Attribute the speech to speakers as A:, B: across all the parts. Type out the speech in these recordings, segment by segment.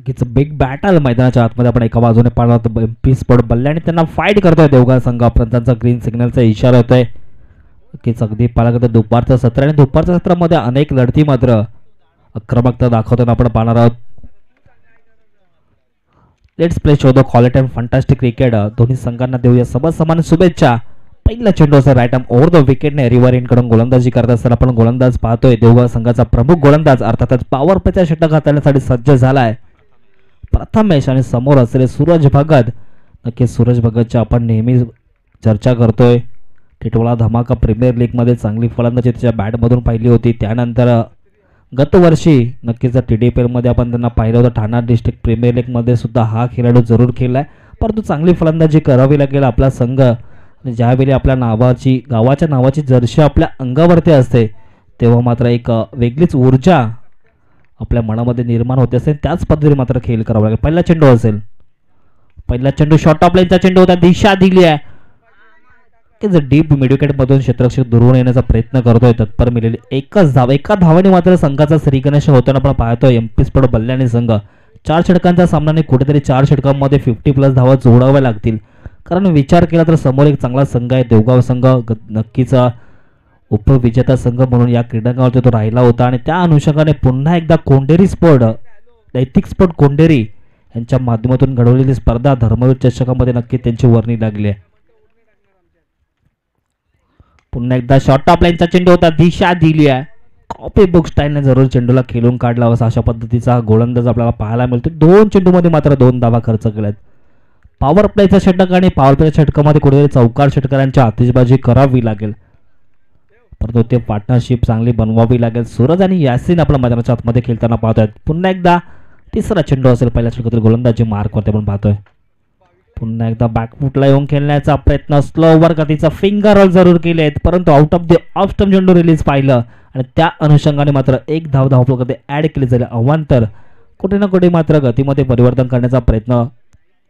A: नक्कीच big battle मैदानाच्या आतमध्ये आपण एका बाजूने पाहिलं तर एमपी स्पोर्ट बल्ले आणि त्यांना फाईट करतोय देवगाव संघापर्यंत त्यांचा ग्रीन सिग्नलचा इशारा होतोय. नक्कीच अगदी पाहिलं तर दुपारचं सत्र आणि दुपारच्या सत्रामध्ये अनेक लढती मात्र आक्रमकता दाखवताना आपण पाहणार आहोत. Let's play show the quality and fantastic cricket. दोन्ही संघांना देऊया समान शुभेच्छा. पहिला चेंडू असा राईट आर्म ओव्हर द विकेटने रिव्हर इन कडून गोलंदाजी करत असताना आपण गोलंदाज पाहतोय. देवगाव संघाचा प्रमुख गोलंदाज अर्थातच पॉवर प्लेचा षटक हाताळण्यासाठी सज्ज झालाय प्रथमेश आणि समोर असलेले सूरज भगत. नक्कीच सूरज भगतच्या आपण नेहमी चर्चा करतोय. टिटवाळा धमाका प्रीमियर लीगमध्ये चांगली फलंदाजी त्याच्या बॅटमधून पाहिली होती. त्यानंतर गतवर्षी नक्कीच TDPL मध्ये आपण त्यांना पाहिलं होतं. ठाणा डिस्ट्रिक्ट प्रीमियर लीगमध्ये सुद्धा हा खेळाडू जरूर खेळलाय, परंतु चांगली फलंदाजी करावी लागेल. आपला संघ ज्यावेळी आपल्या नावाची गावाच्या नावाची जर्सी आपल्या अंगावरती असते तेव्हा मात्र एक वेगळीच ऊर्जा आपल्या मनामध्ये निर्माण होते असते. त्याच पद्धतीने मात्र खेळ करावा लागेल. पहिला चेंडू असेल. पहिला चेंडू शॉर्ट ऑफ लाईनचा चेंडू होता. दिशा दिली आहे की जर डीप मिडविकेट मधून क्षेत्ररक्षक दुरून येण्याचा प्रयत्न करतोय. तत्पर मिळाली एकच धाव. एका धावाने मात्र संघाचा श्रीगणेश होताना आपण पाहतोय. एमपी स्पोर्ट बल्ल्याने संघ 4 षटकांचा सामना कुठेतरी 4 षटकांमध्ये 50+ धावा जोडाव्या लागतील. कारण विचार केला तर समोर एक चांगला संघ आहे देवगाव संघ. नक्कीच उपविजेता संघ म्हणून या क्रीडांगणावरती तो राहिला होता आणि त्या अनुषंगाने पुन्हा एकदा कोंडेरी स्पोर्ट नैतिक स्पोर्ट कोंडेरी यांच्या माध्यमातून घडवलेली स्पर्धा धर्मवीर चषकामध्ये नक्की त्यांची वर्णी लागली आहे. पुन्हा एकदा शॉर्ट ऑफ लाईनचा चेंडू होता. दिशा दिली आहे. कॉपी बुक स्टाईलने जरूर चेंडूला खेळून काढला अशा पद्धतीचा गोलंदाज आपल्याला पाहायला मिळतो. 2 चेंडूमध्ये मात्र 2 धावा खर्च केल्यात. पॉवर प्लेचा षटक आणि पॉवर प्लेच्या षटकामध्ये कुठेतरी चौकार षटकारांची आतिषबाजी करावी लागेल, परंतु ते पार्टनरशिप चांगली बनवावी लागेल. सूरज आणि यासीन आपल्या मैदानाच्या आतमध्ये खेळताना पाहतोय. पुन्हा एकदा तिसरा चेंडू असेल. पहिल्या षटकातील गोलंदाजी मार्कवरती आपण पाहतोय. पुन्हा एकदा बॅकफुटला येऊन खेळण्याचा प्रयत्न. स्लो ओव्हर गतीचा फिंगर रोल जरूर केलेत, परंतु out of the off stump चेंडू रिलीज पाहिलं आणि त्या अनुषंगाने मात्र एक धाव धावफलकामध्ये ऍड केली जाईल. अवांतर कुठे ना कुठे मात्र गतीमध्ये परिवर्तन करण्याचा प्रयत्न,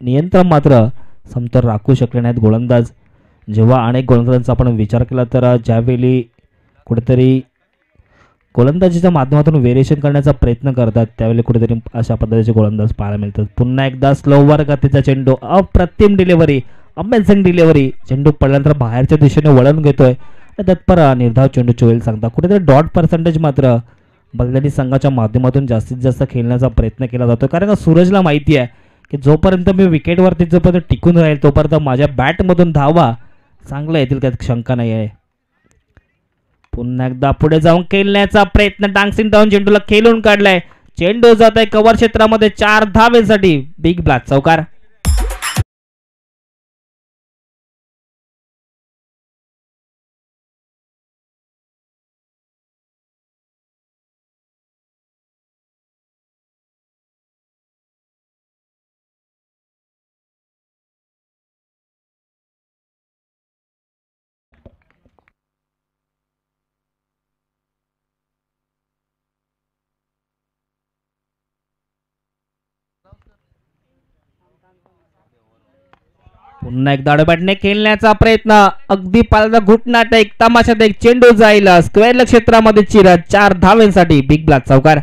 A: नियंत्रण मात्र समतोल राखू शकले नाहीत गोलंदाज. जेव्हा अनेक गोलंदाजांचा आपण विचार केला तर ज्यावेळी कुठेतरी गोलंदाजीच्या माध्यमातून व्हेरिएशन करण्याचा प्रयत्न करतात त्यावेळी कुठेतरी अशा पद्धतीचे गोलंदाज पाहायला मिळतात. पुन्हा एकदा स्लोवर गतीचा चेंडू. अप्रतिम डिलिव्हरी, अमेझिंग डिलिव्हरी. चेंडू पडल्यानंतर बाहेरच्या दिशेने वळण घेतोय. तत्पर निर्धाव चेंडू चोईल सांगता. कुठेतरी डॉट पर्सेंटेज मात्र बल्लेनी संघाच्या माध्यमातून जास्तीत जास्त खेळण्याचा प्रयत्न केला जातो, कारण का सूरजला माहिती आहे की जोपर्यंत मी विकेटवरती जोपर्यंत टिकून राहील तोपर्यंत माझ्या बॅटमधून धावा चांगल्या येतील, त्यात शंका नाही आहे. पुन्हा एकदा पुढे जाऊन खेळण्याचा प्रयत्न. डान्सिंग डाऊन चेंडूला खेळून काढलाय. चेंडू जात आहे कव्हर क्षेत्रामध्ये 4 धावेसाठी. बिग ब्लॅक चौकार. पुन्हा एकदा बॅटने खेळण्याचा प्रयत्न. अगदी पालदा घुटनाट एक तमाशात एक चेंडू जाईल स्क्वेअर क्षेत्रामध्ये चिरत 4 धावेसाठी. बिग ब्लॅक चौकार.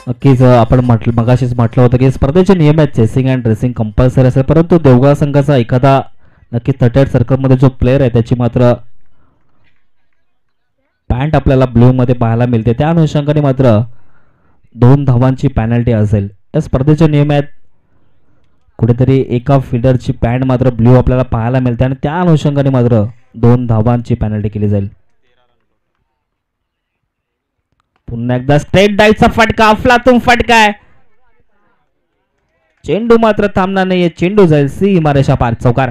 A: नक्कीच आपण मगाशीच म्हटलं होतं की स्पर्धेचे नियम आहेत चेसिंग अँड ड्रेसिंग कंपल्सरी असेल, परंतु देवगाव संघाचा एखादा नक्कीच 38 सर्कलमध्ये जो प्लेअर आहे त्याची मात्र पॅन्ट आपल्याला ब्ल्यू मध्ये पाहायला मिळते. त्या अनुषंगाने मात्र 2 धावांची पॅनल्टी असेल. या स्पर्धेचे नियम आहेत. कुठेतरी एका फिल्डरची पॅन्ट मात्र ब्ल्यू आपल्याला पाहायला मिळते आणि त्या अनुषंगाने मात्र 2 धावांची पॅनल्टी केली जाईल. पुन्हा एकदा स्ट्रेट डाईव्हचा फटका. अफलातून फटका आहे. चेंडू मात्र थांबणार नाहीये. चेंडू जाईल सीमारेषा पार. चौकार.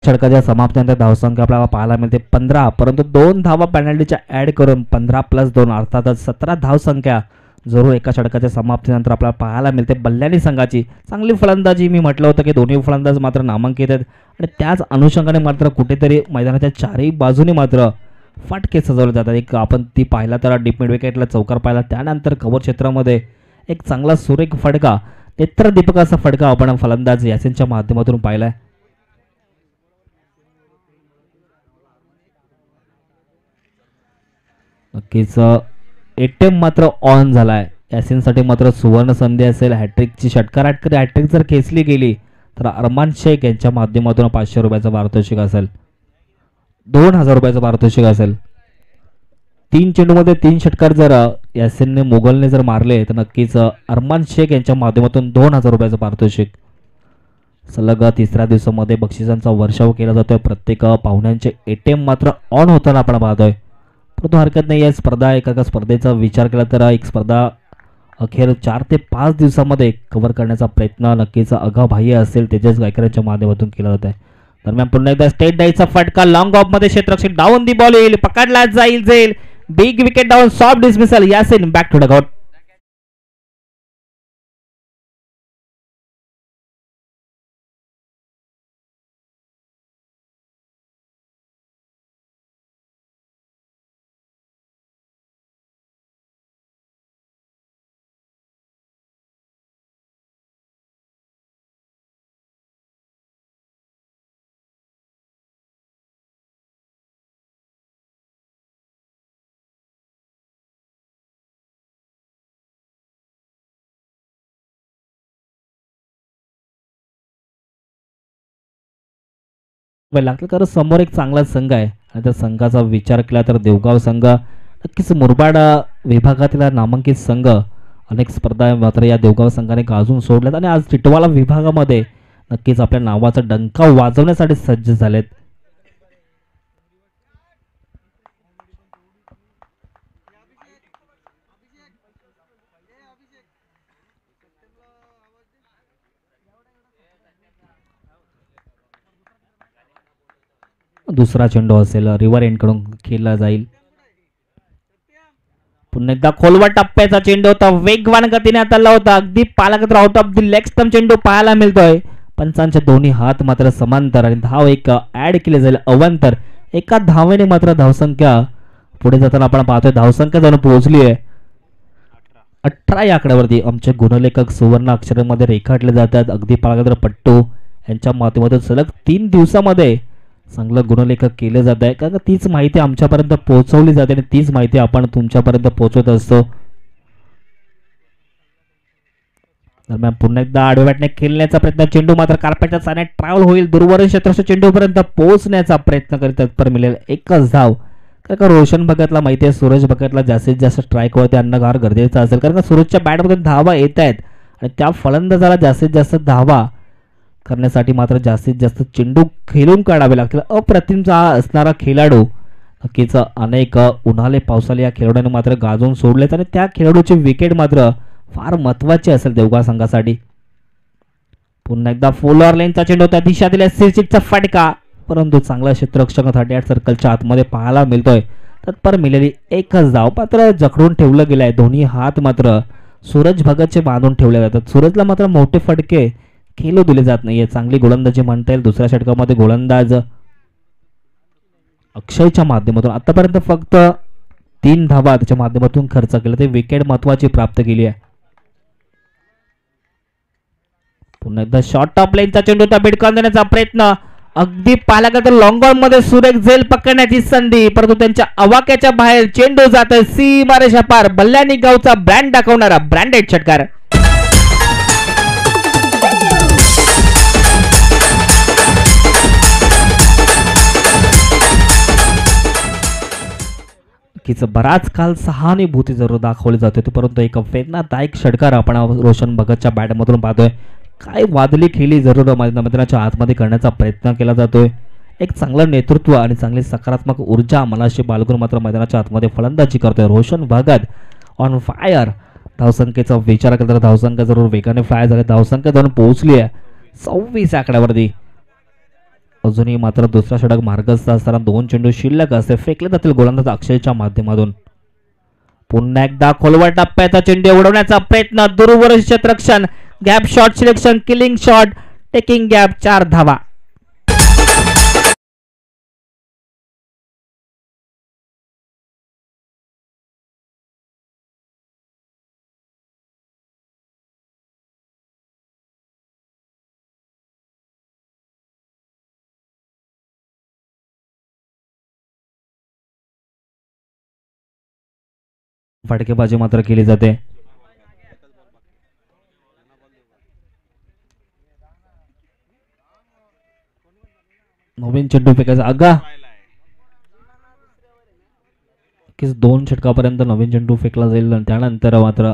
A: षटकाच्या समाप्तीनंतर धावसंख्या आपल्याला पाहायला मिळते 15, परंतु 2 धावा पेनल्टीच्या ऍड करून 15+2 अर्थातच 17 धावसंख्या जरूर एका षटकाच्या समाप्तीनंतर आपल्याला पाहायला मिळते. बल्लानी संघाची चांगली फलंदाजी, मी म्हटलं होतं की दोन्ही फलंदाज मात्र नामांकित आहेत आणि त्याच अनुषंगाने मात्र कुठेतरी मैदानाच्या चारही बाजूने मात्र फटके सजवले जातात. एक आपण ती पाहिला तर डीप मिड विकेटला चौकार पाहिला, त्यानंतर कव्हर क्षेत्रामध्ये एक चांगला सुरेख फटका, नेत्रदीपकाचा फटका आपण फलंदाज यासिनच्या माध्यमातून पाहिलाय. नक्कीच एटीएम मात्र ऑन झालाय. यासिनसाठी मात्र सुवर्ण संधी असेल. हॅट्रिकची षटकार हॅट्रिक जर खेचली गेली तर अरमान शेख यांच्या माध्यमातून 500 रुपयाचा पारितोषिक असेल, 2000 रुपयाचा पारितोषिक असेल. 3 चेंडूमध्ये 3 षटकार जर यासिनने मुघलने जर मारले तर नक्कीच अरमान शेख यांच्या माध्यमातून 2000 रुपयाचं पारितोषिक. सलग तिसऱ्या दिवसामध्ये बक्षिसांचा वर्षाव केला जातोय. प्रत्येक पाहुण्यांचे एटीएम मात्र ऑन होताना आपण पाहतोय, परंतु हरकत नाही. या स्पर्धा एका स्पर्धेचा विचार केला तर एक स्पर्धा अखेर 4 ते 5 दिवसामध्ये कव्हर करण्याचा प्रयत्न नक्कीच अगाबाह्य असेल तेजस गायकरांच्या माध्यमातून केला जात आहे. दरम्यान पुन्हा एकदा स्टेट डाईचा फटका लॉंग ऑफ मध्ये क्षेत्ररक्षक डाऊन दी बॉल येईल, पकडला जाईल big wicket down, soft dismissal. Yasin back to dugout. लागलं कारण समोर एक चांगला संघ आहे आणि त्या संघाचा विचार केला तर देवगाव संघ नक्कीच मुरबाड विभागातील नामांकित संघ. अनेक स्पर्धा मात्र या देवगाव संघाने गाजून सोडल्यात आणि आज टिटवाला विभागामध्ये नक्कीच आपल्या नावाचा डंका वाजवण्यासाठी सज्ज झालेत. दुसरा चेंडू असेल, रिव्हर एंड कडून खेळला जाईल. पुन्हा एकदा खोलवा टप्प्याचा चेंडू होता, वेगवान गतीने हाताळला होता, अगदी पालकत्र out of the leg stump चेंडू पाहायला मिळतोय. पंचांचे दोन्ही हात मात्र समांतर आणि धाव एक ऍड केले जाईल अवांतर. एका धावेने मात्र धावसंख्या पुढे जाताना आपण पाहतोय धावसंख्या जाऊन पोहोचली आहे 18 या आकड्यावरती. आमचे गुणलेखक सुवर्ण अक्षरांमध्ये रेखाटले जातात. अगदी पालकत्र पट्टू यांच्या माध्यमातून सलग 3 दिवसामध्ये चांगलं गुणलेखक केलं जात आहे, कारण तीच माहिती आमच्यापर्यंत पोहोचवली जाते आणि तीच माहिती आपण तुमच्यापर्यंत पोहोचवत असतो. दरम्यान पुन्हा एकदा आडव्या बॅटने खेळण्याचा प्रयत्न, चेंडू मात्र कार्पेटच्या साने ट्रॅव्हल होईल, दूरवरील क्षेत्ररक्षक चेंडूपर्यंत पोहोचण्याचा प्रयत्न करीत तत्पर मिळेल एकच धाव. कारण का रोशन भगतला माहिती आहे सूरज भगतला जास्तीत जास्त स्ट्राईकवरती आणणं फार गरजेचं असेल, कारण का सूरजच्या बॅटमधून धावा येत आहेत आणि त्या फलंदाजाला जास्तीत जास्त धावा करण्यासाठी मात्र जास्तीत जास्त चेंडू खेळून काढावे लागतील. अप्रतिम असणारा खेळाडू नक्कीच अनेक उन्हाळे पावसाळे या खेळाडूने मात्र गाजवून सोडलेत आणि त्या खेळाडूची विकेट मात्र फार महत्वाची असेल देवगाव संघासाठी. पुन्हा एकदा फोलर लेनचा चेंडू होता, दिशा दिल्या सिरचिटचा फटका, परंतु चांगला क्षेत्ररक्षक 38 सर्कलच्या आतमध्ये पाहायला मिळतोय. तत्पर मिळालेली एकच धाव मात्र जखडून ठेवलं गेलंय. दोन्ही हात मात्र सूरज भगतचे बांधून ठेवले जातात. सूरजला मात्र मोठे फटके खेळू दिले जात नाहीये. चांगली गोलंदाजी म्हणता येईल. दुसऱ्या षटकामध्ये गोलंदाज अक्षयच्या माध्यमातून आतापर्यंत फक्त 3 धावा त्याच्या माध्यमातून खर्च केला, ते विकेट महत्वाची प्राप्त केली आहे. पुन्हा एकदा शॉर्ट टॉप लाईनचा चेंडू होता, भिडकावून देण्याचा प्रयत्न, अगदी पालकत्र लॉंग ऑन मध्ये सुरेख झेल पकडण्याची संधी, परंतु त्यांच्या अवाक्याच्या बाहेर चेंडू जात सीमारेषा पार. बल्लानी गावचा ब्रँड दाखवणारा ब्रँडेड षटकार. बराच काल सहानुभूती जरूर दाखवली जाते, परंतु एक वेदनादायक षटकार आपण रोशन भगतच्या बॅटमधून पाहतोय. काय वादळी खेळी जरूर मैदानाच्या आतमध्ये करण्याचा प्रयत्न केला जातोय. एक चांगलं नेतृत्व आणि चांगली सकारात्मक ऊर्जा मनाशी बाळगून मात्र मैदानाच्या आतमध्ये फलंदाजी करतोय रोशन भगत ऑन फायर. धावसंख्येचा विचार केला तर धावसंख्या जरूर वेगाने फ्लाय झाले. धावसंख्या जाऊन पोहोचली आहे 26 आकड्यावरती. अजूनही मात्र दुसरा षटक मार्गस्थ असताना 2 चेंडू शिल्लक असते. फेकले जातील गोलंदाज अक्षयच्या माध्यमातून. पुन्हा एकदा खोलवर टप्प्याचा चेंडू उडवण्याचा प्रयत्न. दूरवर क्षेत्ररक्षण. Gap shot selection. Killing shot. Taking gap. 4 धावा. फटकेबाजी मात्र केली जाते. नवीन चेंडू फेकायचा. अगा 2 षटकापर्यंत नवीन चेंडू फेकला जाईल. त्यानंतर मात्र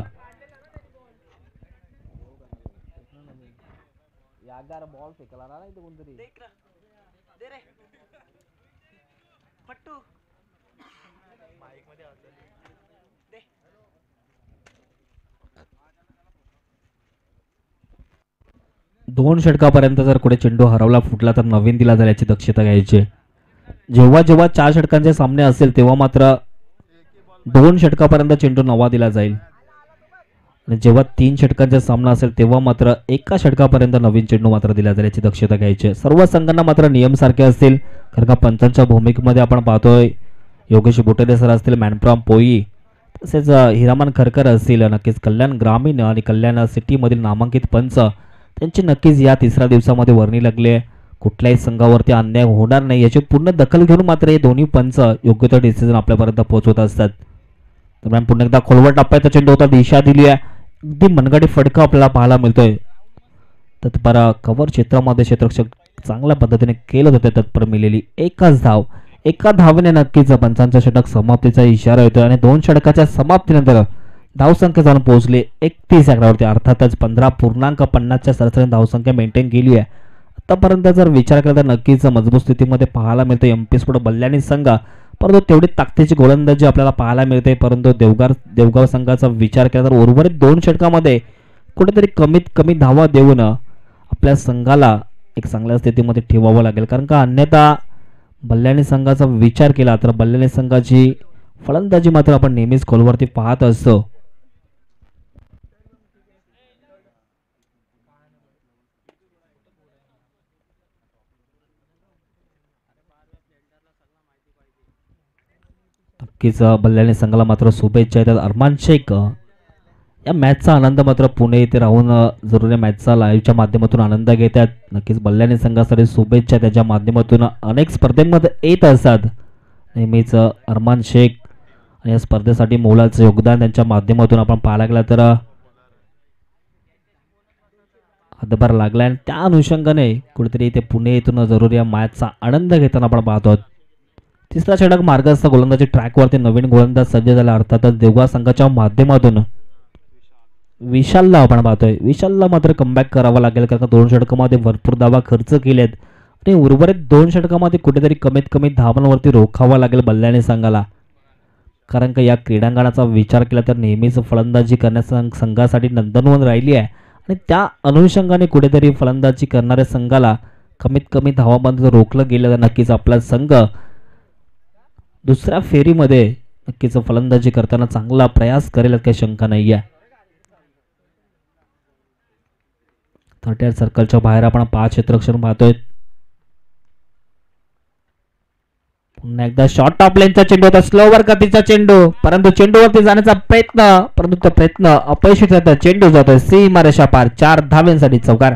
A: दोन षटकापर्यंत जर कुठे चेंडू हरवला फुटला तर नवीन दिला जाईल याची दक्षता घ्यायची. जेव्हा जेव्हा 4 षटकांचे सामने असेल तेव्हा मात्र 2 षटकापर्यंत चेंडू नवा दिला जाईल आणि जेव्हा 3 षटकांचा सामना असेल तेव्हा मात्र 1 षटकापर्यंत नवीन चेंडू मात्र दिला जाईल याची दक्षता घ्यायची. सर्व संघांना मात्र नियम सारखे असतील कारण का पंचांच्या भूमिकेमध्ये आपण पाहतोय योगेश बोटेरे सर असतील, मॅनफ्रॉम पोई, तसेच हिरामन खरकर असतील, नक्कीच कल्याण ग्रामीण आणि कल्याण सिटीमधील नामांकित पंच त्यांची नक्कीच या तिसऱ्या दिवसामध्ये वर्णी लागले. कुठल्याही संघावरती अन्याय होणार नाही याची पूर्ण दखल घेऊन मात्र हे दोन्ही पंच योग्य तो डिसिजन आपल्यापर्यंत पोहोचवत असतात. दरम्यान पुन्हा एकदा खोलवर टप्प्याचा चेंडू होता. दिशा दिली आहे. अगदी मनगडी फटका आपल्याला पाहायला मिळतोय. तत्पर कव्हर क्षेत्रामध्ये क्षेत्ररक्षक चांगल्या पद्धतीने केलं होतं. तत्पर मिळालेली एकच धाव. एका धावेने नक्कीच पंचांचा षटक समाप्तीचा इशारा येतोय आणि 2 षटकाच्या समाप्तीनंतर धावसंख्या जाऊन पोहोचले 31 अकरावरती. अर्थातच 15.50च्या सरासरी धावसंख्या मेंटेन केली आहे. आतापर्यंत जर विचार केला तर नक्कीच मजबूत स्थितीमध्ये पाहायला मिळते एमपी स्पोर्ट बल्ल्याणी संघ. परंतु तेवढी ताकदीची गोलंदाजी आपल्याला पाहायला मिळते. परंतु देवगाव संघाचा विचार केला तर उर्वरित 2 षटकामध्ये कुठेतरी कमीत कमी धावा देऊन आपल्या संघाला एक चांगल्या स्थितीमध्ये ठेवावं लागेल. कारण का अन्यथा बल्ल्याणी संघाचा विचार केला तर बल्ल्याणी संघाची फलंदाजी मात्र आपण नेहमीच खोलवरती पाहत असतो. नक्कीच बल्ल्याणी संघाला मात्र शुभेच्छा येतात. अरमान शेख या मॅचचा आनंद मात्र पुणे येथे राहून जरूर मॅचचा लाईव्हच्या माध्यमातून आनंद घेतात. नक्कीच बल्ल्याणी संघासाठी शुभेच्छा. त्याच्या माध्यमातून अनेक स्पर्धेमध्ये येत असतात नेहमीच अरमान शेख आणि या स्पर्धेसाठी मोलाचं योगदान त्यांच्या माध्यमातून आपण पाहायला गेला तर हातभार लागला आणि त्या अनुषंगाने कुठेतरी ते पुणे येथून जरूर या मॅचचा आनंद घेताना आपण पाहतो. तिसरा षटक मार्गस्थ गोलंदाजी ट्रॅकवरती नवीन गोलंदाज सज्ज झाला. अर्थातच देवगाव संघाच्या माध्यमातून विशालला आपण पाहतोय. विशालला मात्र कमबॅक करावा लागेल कारण 2 षटकामध्ये भरपूर धावा खर्च केलेत आणि उर्वरित 2 षटकामध्ये कुठेतरी कमीत कमी धावांवरती रोखावा लागेल बल्ल्याणी संघाला. कारण का या क्रीडांगणाचा विचार केला तर नेहमीच फलंदाजी करण्याचा संघासाठी नंदनवन राहिली आहे आणि त्या अनुषंगाने कुठेतरी फलंदाजी करणाऱ्या संघाला कमीत कमी धावांमध्ये रोखलं गेलं तर नक्कीच आपला संघ दुसऱ्या फेरीमध्ये नक्कीच फलंदाजी करताना चांगला प्रयास करेल काही शंका नाही आहे. 38 सर्कलच्या बाहेर आपण 5 क्षेत्ररक्षण पाहतोय. पुन्हा एकदा शॉर्ट टॉप लेनचा चेंडू होता. स्लोवर गतीचा चेंडू परंतु चेंडूवरती जाण्याचा प्रयत्न परंतु तो प्रयत्न अपयशी ठरतो. चेंडू जातोय सीमारेषा पार. 4 धावांसाठी चौकार.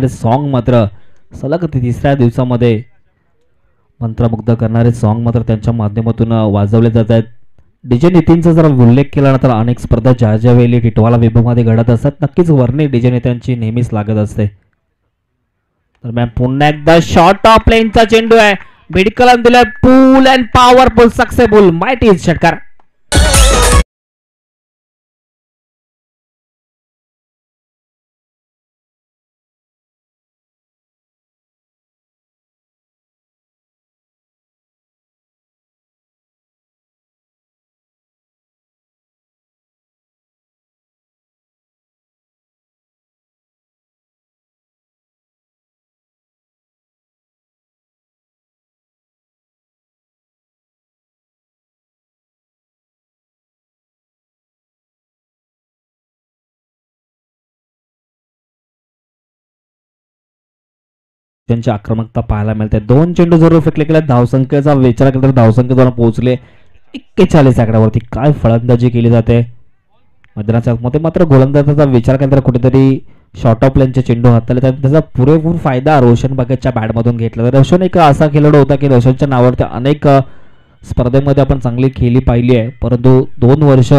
A: सॉन्ग मात्र सलग तिसऱ्या दिवसामध्ये मंत्रमुग्ध करणारे सॉन्ग मात्र त्यांच्या माध्यमातून वाजवले जात आहेत. डीजे नितीनचा जर उल्लेख केला तर अनेक स्पर्धा ज्या ज्या वेळी टिटवाला विभागामध्ये घडत असतात नक्कीच वर्णी डीजे नेत्यांची नेहमीच लागत असते. दरम्यान पुन्हा एकदा शॉर्ट ऑफ लेनचा चेंडू आहे. बिडकलन दिलं पूल अँड पॉवरफुल सक्सेसफुल माहिती षटकार. त्यांची आक्रमकता पाहायला मिळते. 2 चेंडू जरूर फेकले गेले. धावसंख्येचा विचार केला तर धावसंख्येद्वारा पोहोचले 41 आकड्यावरती. काय फलंदाजी केली जाते मैदानाच्या मध्ये. मात्र गोलंदाजाचा विचार केला तर कुठेतरी शॉर्ट ऑफ लाईनचे चेंडू हाताळले त्याचा पुरेपूर फायदा रोशन बागेच्या बॅटमधून घेतला. तर रोशन एक असा खेळाडू होता की रोशनच्या नावावरती अनेक स्पर्धेमध्ये आपण चांगली खेळली पाहिली आहे, परंतु 2 वर्ष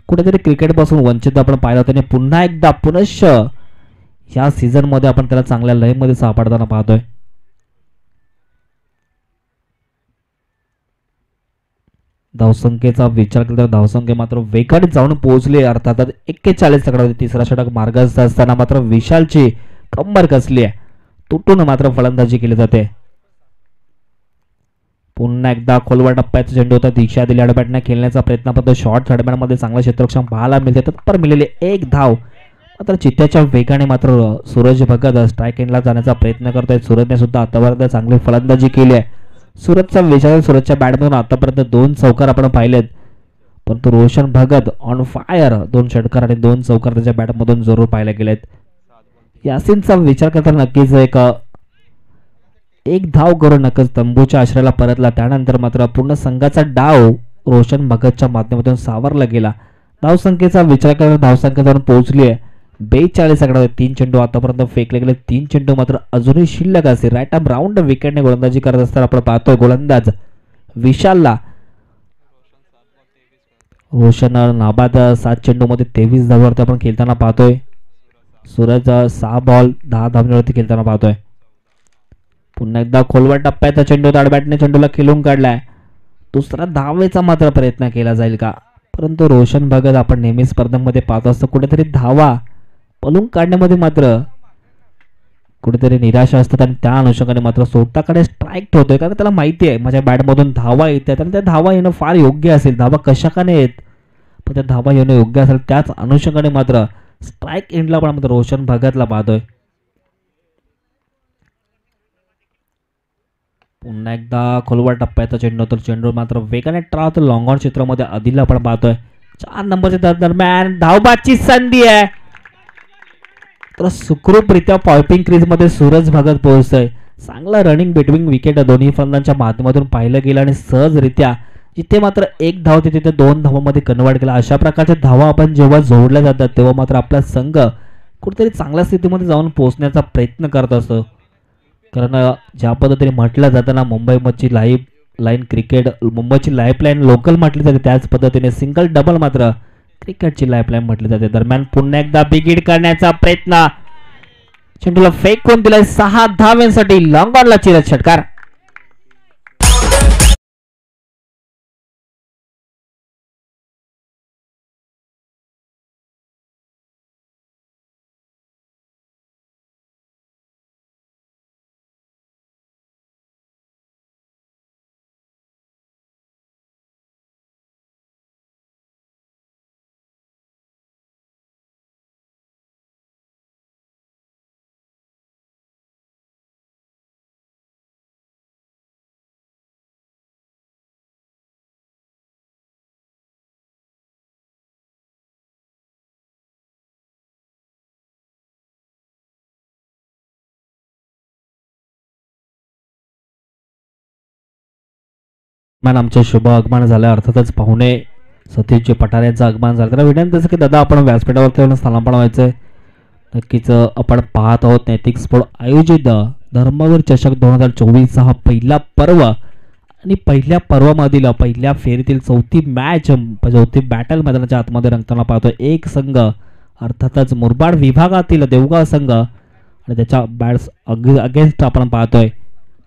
A: कुठेतरी क्रिकेटपासून वंचित आपण पाहिलं. त्याने पुन्हा एकदा पुनश्च या सीझन मध्ये आपण त्याला चांगल्या लयमध्ये सापडताना पाहतोय. धावसंख्येचा विचार केला तर धावसंख्या मात्र वेगाने जाऊन पोहोचले. अर्थात 41 आकड्यावरती. तिसरा षटक मार्गस्थ असताना मात्र विशालची कंबर कसली आहे, तुटून मात्र फलंदाजी केली जाते. पुन्हा एकदा खोलवर टप्प्याचा चेंडू होता. दिशा दिली बॅटने खेळण्याचा प्रयत्न पण शॉर्ट मध्ये चांगला क्षेत्ररक्षण पाहायला मिळते. तत्पर मिळाले 1 धाव. मात्र चित्त्याच्या वेगाने मात्र सूरज भगत स्ट्राईक एंडला जाण्याचा प्रयत्न करतोय. सूरजने सुद्धा आतापर्यंत चांगली फलंदाजी केली आहे. सूरजचा विचार सूरजच्या बॅटमधून आतापर्यंत 2 चौकार आपण पाहिलेत, परंतु रोशन भगत ऑन फायर 2 षटकार आणि 2 चौकार त्याच्या बॅटमधून जरूर पाहायला गेलेत. यासिनचा विचार करता नक्कीच एक धाव करून नक्कीच तंबूच्या आश्रयाला परतला. त्यानंतर मात्र पूर्ण संघाचा डाव रोशन भगतच्या माध्यमातून सावरला गेला. धावसंख्येचा विचार करता धावसंख्येवर पोहोचली आहे 42 आकड्यावर. 3 चेंडू आतापर्यंत फेकले गेले. 3 चेंडू मात्र अजूनही शिल्लक असे. राईट आर्म राऊंड विकेटने गोलंदाजी करत असताना आपण पाहतोय गोलंदाज विशालला. रोशन नाबाद 7 चेंडू मध्ये 23 धावांवरती आपण खेळताना पाहतोय. सूरज 6 बॉल 10 धावांवरती खेळताना पाहतोय. पुन्हा एकदा खोलवर टप्प्याचा चेंडू बॅटने चेंडूला खेळून काढलाय. दुसरा धावेचा मात्र प्रयत्न केला जाईल का, परंतु रोशन भगत आपण नेहमी स्पर्धांमध्ये पाहत असतो कुठेतरी धावा पलून काढण्यामध्ये मात्र कुठेतरी निराशा असतात आणि त्या अनुषंगाने मात्र स्वतःकडे स्ट्राईक ठेवतोय, कारण त्याला माहिती आहे माझ्या बॅटमधून धावा येतात आणि त्या धावा येणं फार योग्य असेल. धावा कशा का नाही येत, पण त्या धावा येणं योग्य असेल त्याच अनुषंगाने मात्र स्ट्राईक एंडला पण मात्र रोशन भगतला पाहतोय. पुन्हा एकदा खोलवर टप्प्याचा चेंडू तर चेंडू मात्र वेगाने ट्रावत लॉंग ऑन क्षेत्रामध्ये आदिलला आपण पाहतोय. 4 नंबरच्या दरम्यान धावबाची संधी आहे, तर सुखरूपरित्या पॉपिंग क्रीज मध्ये सूरज भगत पोहोचतोय. चांगला रनिंग बिटवीन विकेट दोन्ही फलंदाजांच्या माध्यमातून पाहिलं गेलं आणि सहजरित्या जिथे मात्र 1 धाव तिथे 2 धावांमध्ये कन्वर्ट केला. अशा प्रकारच्या धावा आपण जेव्हा जोडल्या जातात तेव्हा मात्र आपला संघ कुठेतरी चांगल्या स्थितीमध्ये जाऊन पोहोचण्याचा प्रयत्न करत असतो. कारण ज्या पद्धतीने म्हटलं जातं ना मुंबईची लाईन क्रिकेट मुंबईची लाईफलाईन लोकल म्हटली जाते, त्याच पद्धतीने सिंगल डबल मात्र क्रिकेटची लाईफलाईन म्हटली जाते. दरम्यान पुन्हा एकदा बिगिट करण्याचा प्रयत्न, चेंडूला फेकून दिलाय 6 धावांसाठी लॉंग ऑनला चिरत षटकार. आमचे शुभ आगमन झालं. अर्थातच पाहुणे सतीश पठारेंचं आगमन झालं. तर विनंती जसं की दादा आपण व्यासपीठावरती स्थानापन्न व्हायचंय. नक्कीच आपण पाहत आहोत नैतिक स्पोर्ट आयोजित धर्मवीर चषक 2024 हा पहिला पर्व आणि पहिल्या पर्वामधील पहिल्या फेरीतील 4थी मॅच 4थी बॅटल मैदानाच्या आतमध्ये रंगताना पाहतोय. एक संघ अर्थातच मुरबाड विभागातील देवगाव संघ आणि त्याच्या बॅट्स अगेन्स्ट आपण पाहतोय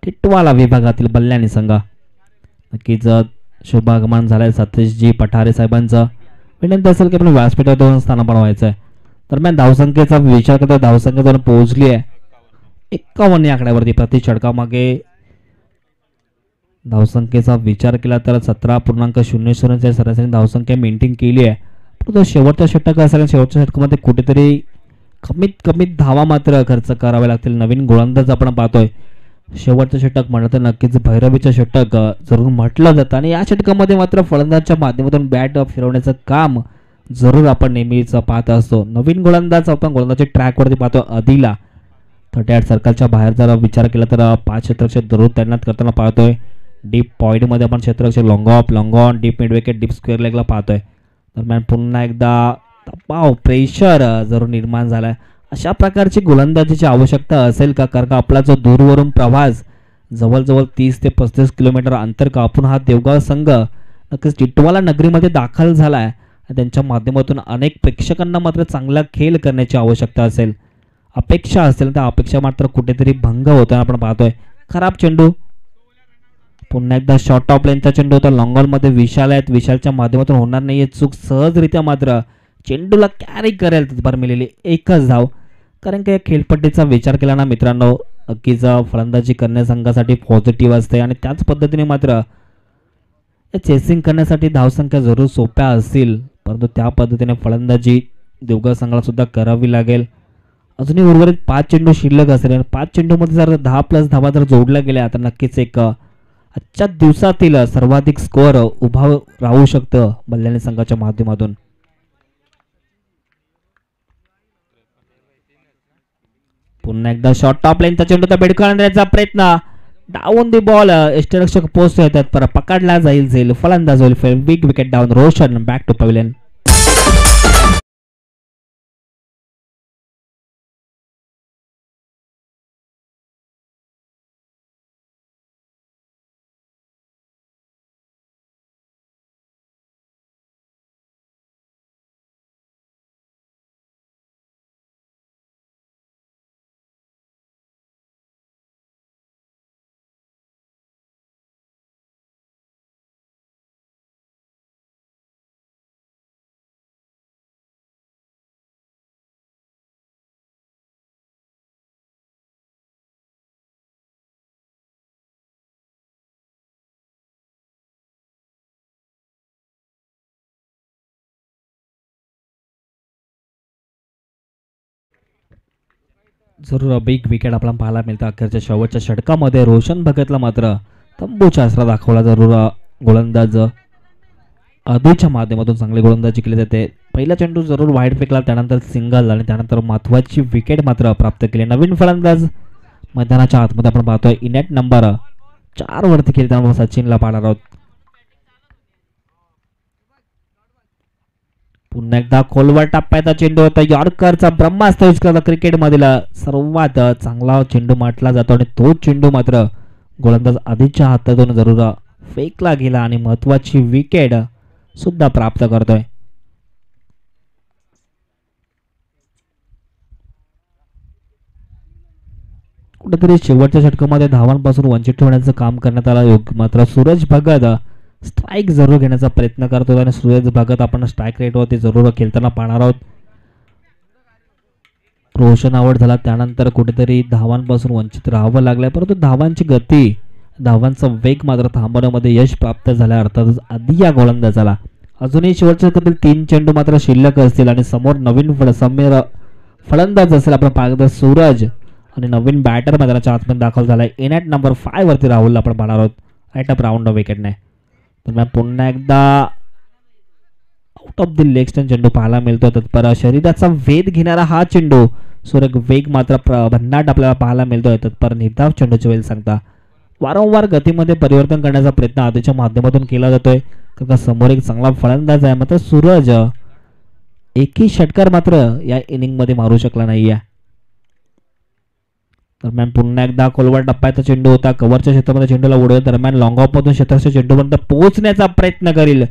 A: टिटवाला विभागातील बल्लानी संघ. नक्कीच शुभागमन झालंय सतीशजी पठारे साहेबांचं. विनंती असेल की आपण व्यासपीठावर 2 स्थान बनवायचं आहे. दरम्यान धावसंख्येचा विचार करता धावसंख्या 2 पोहोचली आहे 51 या आकड्यावरती. प्रति षटकामागे धावसंख्येचा विचार केला तर 17.00 सरासरी धावसंख्या मेंटेन केली आहे. परंतु शेवटच्या षटक असेल शेवटच्या षटकामध्ये कुठेतरी कमीत कमीत धावा मात्र खर्च करावे लागतील. नवीन गोलंदाज आपण पाहतोय. शेवटचं षटक म्हटलं तर नक्कीच भैरवीचं षटक जरूर म्हटलं जातं आणि या षटकामध्ये मात्र फलंदाजच्या माध्यमातून बॅट फिरवण्याचं काम जरूर आपण नेहमीच पाहत असतो. नवीन गोलंदाज आपण गोलंदाजच्या ट्रॅकवरती पाहतो आदिला. 38 सर्कलच्या बाहेर जर विचार केला तर 5 क्षेत्ररक्षक जरूर तैनात करताना पाहतोय. डीप पॉईंटमध्ये आपण क्षेत्ररक्षक long off long on deep mid wicket deep square लेगला पाहतोय. दरम्यान पुन्हा एकदा दबाव प्रेशर जरूर निर्माण झालाय. अशा प्रकारची गोलंदाजीची आवश्यकता असेल का? कारण का आपला जो दूरवरून प्रवास जवळजवळ 30 ते 35 किलोमीटर अंतर कापून हा देवगाव संघ नक्कीच टिटवाला नगरीमध्ये दाखल झाला आहे. त्यांच्या माध्यमातून अनेक प्रेक्षकांना मात्र चांगला खेळ करण्याची आवश्यकता असेल, अपेक्षा असेल, त्या अपेक्षा मात्र कुठेतरी भंग होताना आपण पाहतोय. खराब चेंडू. पुन्हा एकदा शॉर्ट ऑफ लाईनचा चेंडू होता. लॉंग ऑनमध्ये विशाल आहेत. विशालच्या माध्यमातून होणार नाहीये चूक. सहजरित्या मात्र चेंडूला कॅरी करेल तिथपर मिळालेली एकच धाव. कारण की या खेळपट्टीचा विचार केला ना मित्रांनो नक्कीच फलंदाजी करण्या संघासाठी पॉझिटिव्ह असते आणि त्याच पद्धतीने मात्र चेसिंग करण्यासाठी धावसंख्या जरूर सोप्या असतील, परंतु त्या पद्धतीने फलंदाजी देवगाव संघाला सुद्धा करावी लागेल. अजूनही उर्वरित 5 चेंडू शिल्लक असेल आणि 5 चेंडूमध्ये जर 10+ धावा जर जोडल्या गेल्या तर नक्कीच एक आजच्या दिवसातील सर्वाधिक स्कोअर उभा राहू शकतं बल्लानी संघाच्या माध्यमातून. पुन्हा एकदा शॉर्ट टॉप लाईनचा चेंडू बेडकावण्याचा प्रयत्न. Down the ball. यष्टिरक्षक पोस्ट येतात पर पकडला जाईल. फलंदाज होईल. Big wicket down. Roshan back to pavilion. जरूर बिग विकेट आपल्याला पाहायला मिळतं अखेरच्या शेवटच्या षटकामध्ये. रोशन भगतला मात्र तंबूचा आसरा दाखवला. जरूर गोलंदाज आधीच्या माध्यमातून चांगली गोलंदाजी केली जाते. पहिला चेंडू जरूर वाईड फेकला, त्यानंतर सिंगल आणि त्यानंतर महत्वाची विकेट मात्र प्राप्त केली. नवीन फलंदाज मैदानाच्या आतमध्ये आपण पाहतोय. इनेट नंबर 4 वरती खेळताना सचिनला पाहणार आहोत. पुन्हा एकदा खोलवर टप्प्याचा चेंडू होता. यॉर्करचा ब्रह्मास्त्र यूज करता. क्रिकेटमधील सर्वात चांगला चेंडू म्हटला जातो आणि तो चेंडू मात्र गोलंदाज आधीच्या हातातून जरूर फेकला गेला आणि महत्वाची विकेट सुद्धा प्राप्त करतोय. कुठेतरी शेवटच्या षटकामध्ये धावांपासून वंचित ठेवण्याचं काम करण्यात आलं. मात्र सूरज भगत स्ट्राइक जरूर घेण्याचा प्रयत्न करतो आणि सूरज भगत आपण स्ट्राइक रेटवरती जरूर खेळताना पाहणार आहोत. रोशन आउट झाला, त्यानंतर कुठेतरी धावांपासून वंचित राहावं लागलंय, परंतु धावांची गती धावांचा वेग मात्र थांबवण्यामध्ये यश प्राप्त झालं. अर्थातच आधी या गोलंदाजाला अजूनही शेवटच्या षटकातील 3 चेंडू मात्र शिल्लक असतील आणि समोर नवीन फलंदाज असेल आपण पाहतो सूरज आणि नवीन बॅटर मैदानाच्या आतमध्ये दाखल झालाय. इनेट नंबर 5 वरती राहुलला आपण पाहणार आहोत. राईट अप राऊंड विकेटने. तर पुन्हा एकदा out of the leg stump चेंडू पाहायला मिळतो. तत्पर शरीराचा वेध घेणारा हा चेंडू सुरेख वेग मात्र भन्नाट आपल्याला पाहायला मिळतोय. तत्पर निर्धाव चेंडूचे वेळ सांगता वारंवार गतीमध्ये परिवर्तन करण्याचा प्रयत्न आधीच्या माध्यमातून केला जातोय. कारण समोर एक चांगला फलंदाज आहे, मात्र सूरज एकही षटकार मात्र या इनिंग मध्ये मारू शकला नाहीये. दरम्यान पुन्हा एकदा खोलवर टप्प्याचा चेंडू होता. कव्हरच्या क्षेत्रामध्ये चेंडूला उडवत दरम्यान लॉंग ऑफ मधून क्षेत्राच्या चेंडूपर्यंत पोहोचण्याचा प्रयत्न करील.